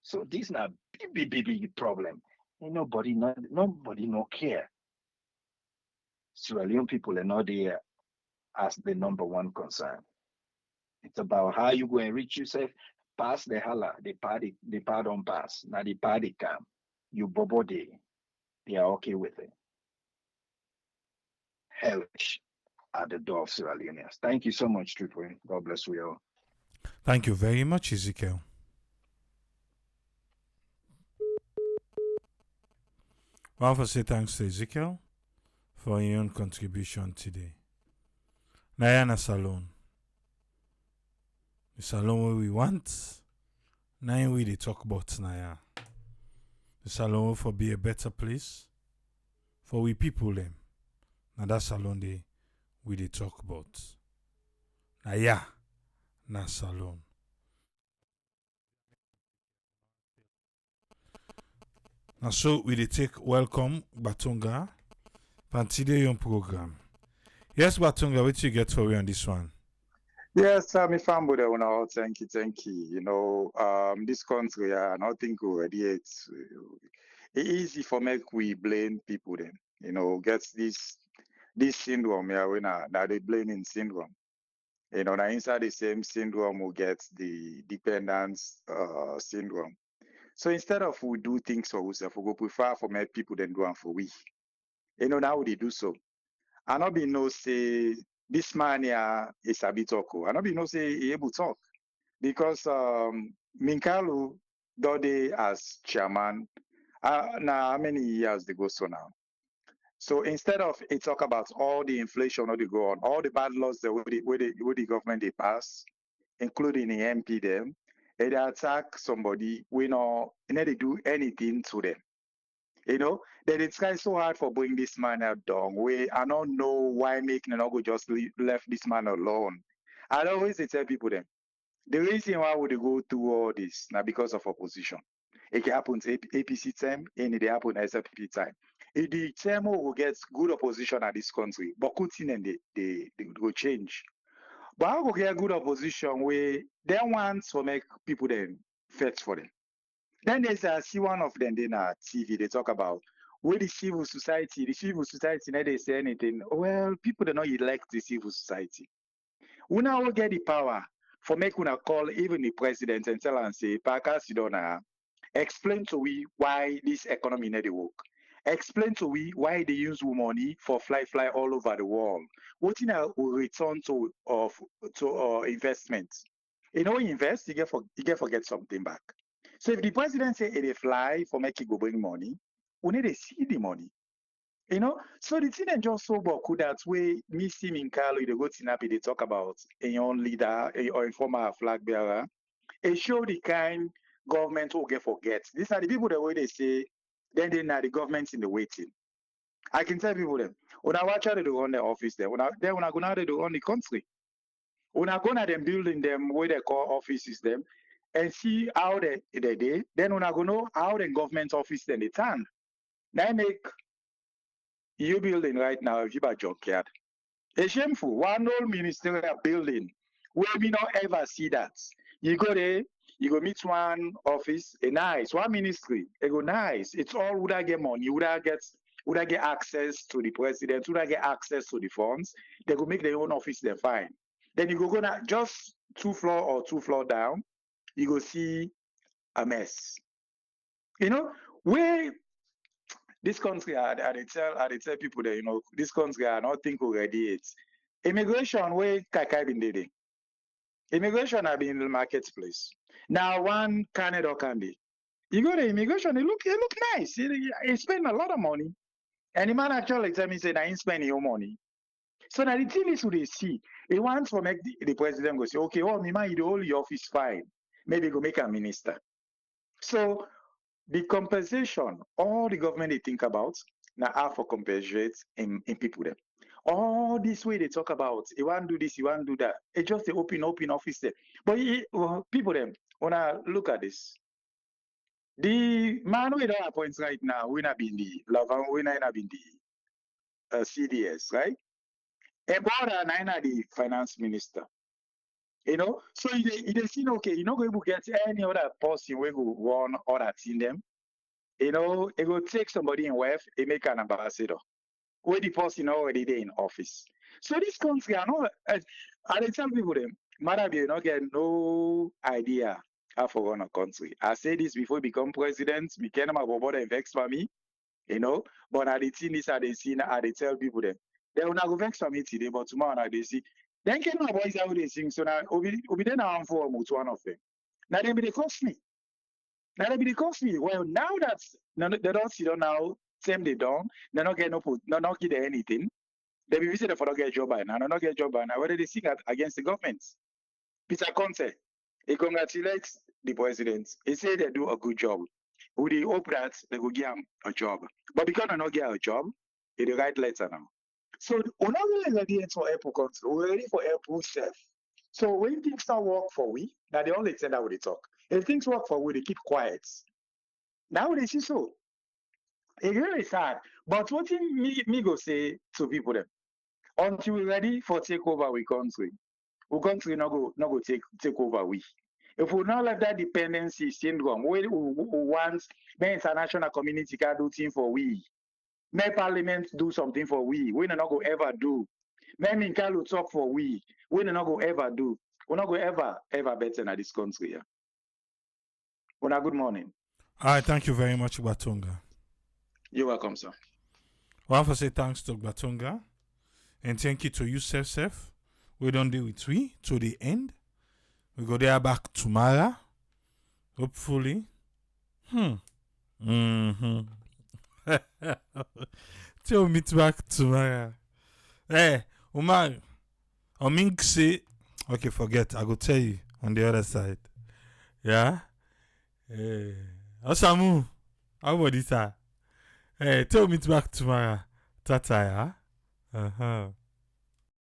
So this not big problem. And nobody no care. Sierra Leone people are not there as the number one concern. It's about how you go and reach yourself, pass the holla, the party don't pass. Now the party come. You bobo they are okay with it. Hellish at the door of Sierra Leoneans. Thank you so much, Triple. God bless you all. Thank you very much, Ezekiel. I want to say thanks to Ezekiel for your own contribution today. Nayana Salon. The salon where we want. Now we they talk about Naya. The salon for be a better place for we people them. Now that salon we they talk about. Naya na salon. Now so we they take welcome Batunga Pantide Yon program. Yes, Batunga, what you get for we on this one? Yes, me family, thank you. This country, nothing already. It's easy for make we blame people then. Gets this syndrome here when that they blaming syndrome. Now inside the same syndrome we get the dependence syndrome. So instead of we do things for ourselves, we go prefer for make people then do them for we. Now they do so. I not be no say this man here is a bit talk. I not be no say he able talk because Minkalu Dode as chairman. Now how many years they go so now? So instead of it talk about all the inflation that they go on, all the bad laws that the government they pass, including the MP them, they attack somebody, we know, and they do anything to them. You know, that it's try so hard for bring this man out down. I don't know why make go just left this man alone. I always tell people them the reason why would they go through all this now because of opposition. It can happen to APC time and it happen SLP time. If the time will get good opposition at this country, but good thing and they go change. But how go get good opposition where they want to make people then fight for them. Then there's I see one of them in our TV, they talk about where the civil society now they say anything. Well, people do not elect the civil society. We now will get the power for make una call even the president and tell and say, Parker Sidona, explain to we why this economy need to work. Explain to we why they use money for fly all over the world. What in a return to investments? You know, invest, you get forget something back. So if the president say it fly for make it go bring money, we need to see the money. You know, so the thing just so boku that way me see Minkalo, they go tinapi, they talk about a young leader or a former flag bearer. It show the kind government who get forget. These are the people the way they say, then they are the government in the waiting. I can tell people them. When I watch how they run the office there, when I go now they run the country. When I go to them building them where they call offices them and see how they day, then when I go know how the government office then they turn. Now make you building right now if you buy junkyard. It's shameful. One old ministerial building where we not ever see that. You go there, you go meet one office, a nice, one ministry, it go nice. It's all would I get money, would I get access to the president, would I get access to the funds? They go make their own office, they're fine. Then you go now just 2 floor down, you go see a mess. You know, where this country, I tell people that, you know, this country, I don't think already it's immigration where Kakai been did. Immigration have been in the marketplace. Now one Canada can be. You go to immigration, it look nice. He spend a lot of money. And the man actually tell me, say, I ain't spending your money. So now the thing is what they see. He wants to make the president go say, okay, well, me man, you hold your office fine. Maybe go make a minister. So the compensation, all the government they think about, now how for compensate in people there. All this way they talk about, you want to do this, you want to do that. It's just the open office there. But people them, when I look at this, the man we don't appoint right now, we not been the Lavan, we not been the CDS, right? And Bora Naina the finance minister. You know, so they see okay, you're not going to get any other person we go run other team them. You know, it will take somebody in WEF, it make an ambassador. Where the person already there in office. So this country, I know, I tell people them, Madam, you not get no idea how for run a country. I say this before I become president, me can my bother vex for me, you know. But I think this I see now, I tell people them. They will not go vex for me today, but tomorrow I they see. Then can my boys how they sing. So now obi then I'm for one of them. Now they be they cost me. Now they be they cost me. Well, now that's they don't see them now. Same they don't. They not get not get anything. They be visited for not get job by now. Not get job by now. Whether they sing against the government. Peter Conte, he congratulates the president. He said they do a good job. Would he hope that they will give him a job? But because they not get a job, he write letter now. So we're not really ready for Apple country. We're ready for Apple self. So when things start work for we, now the only thing that we talk. If things work for we, they keep quiet. Now they see so. It's really sad. But what me go say to people them, until we're ready for take over we country not go take over we. If we not let that dependency syndrome, we want the international community can do things for we. May parliament do something for we not go ever do. May Minkalu talk for we not go ever do. We're not go ever better in this country. Yeah. Well, good morning. All right, thank you very much, Batunga. You're welcome, sir. I want to say thanks to Batunga. And thank you to you, Seth. We don't do it to the end. We go there back tomorrow. Hopefully. Till meet back tomorrow. Hey, Umar. Omink say, okay, forget. I go tell you on the other side. Yeah? Osamu. How about this? Hey, till meet back tomorrow. Tata, yeah?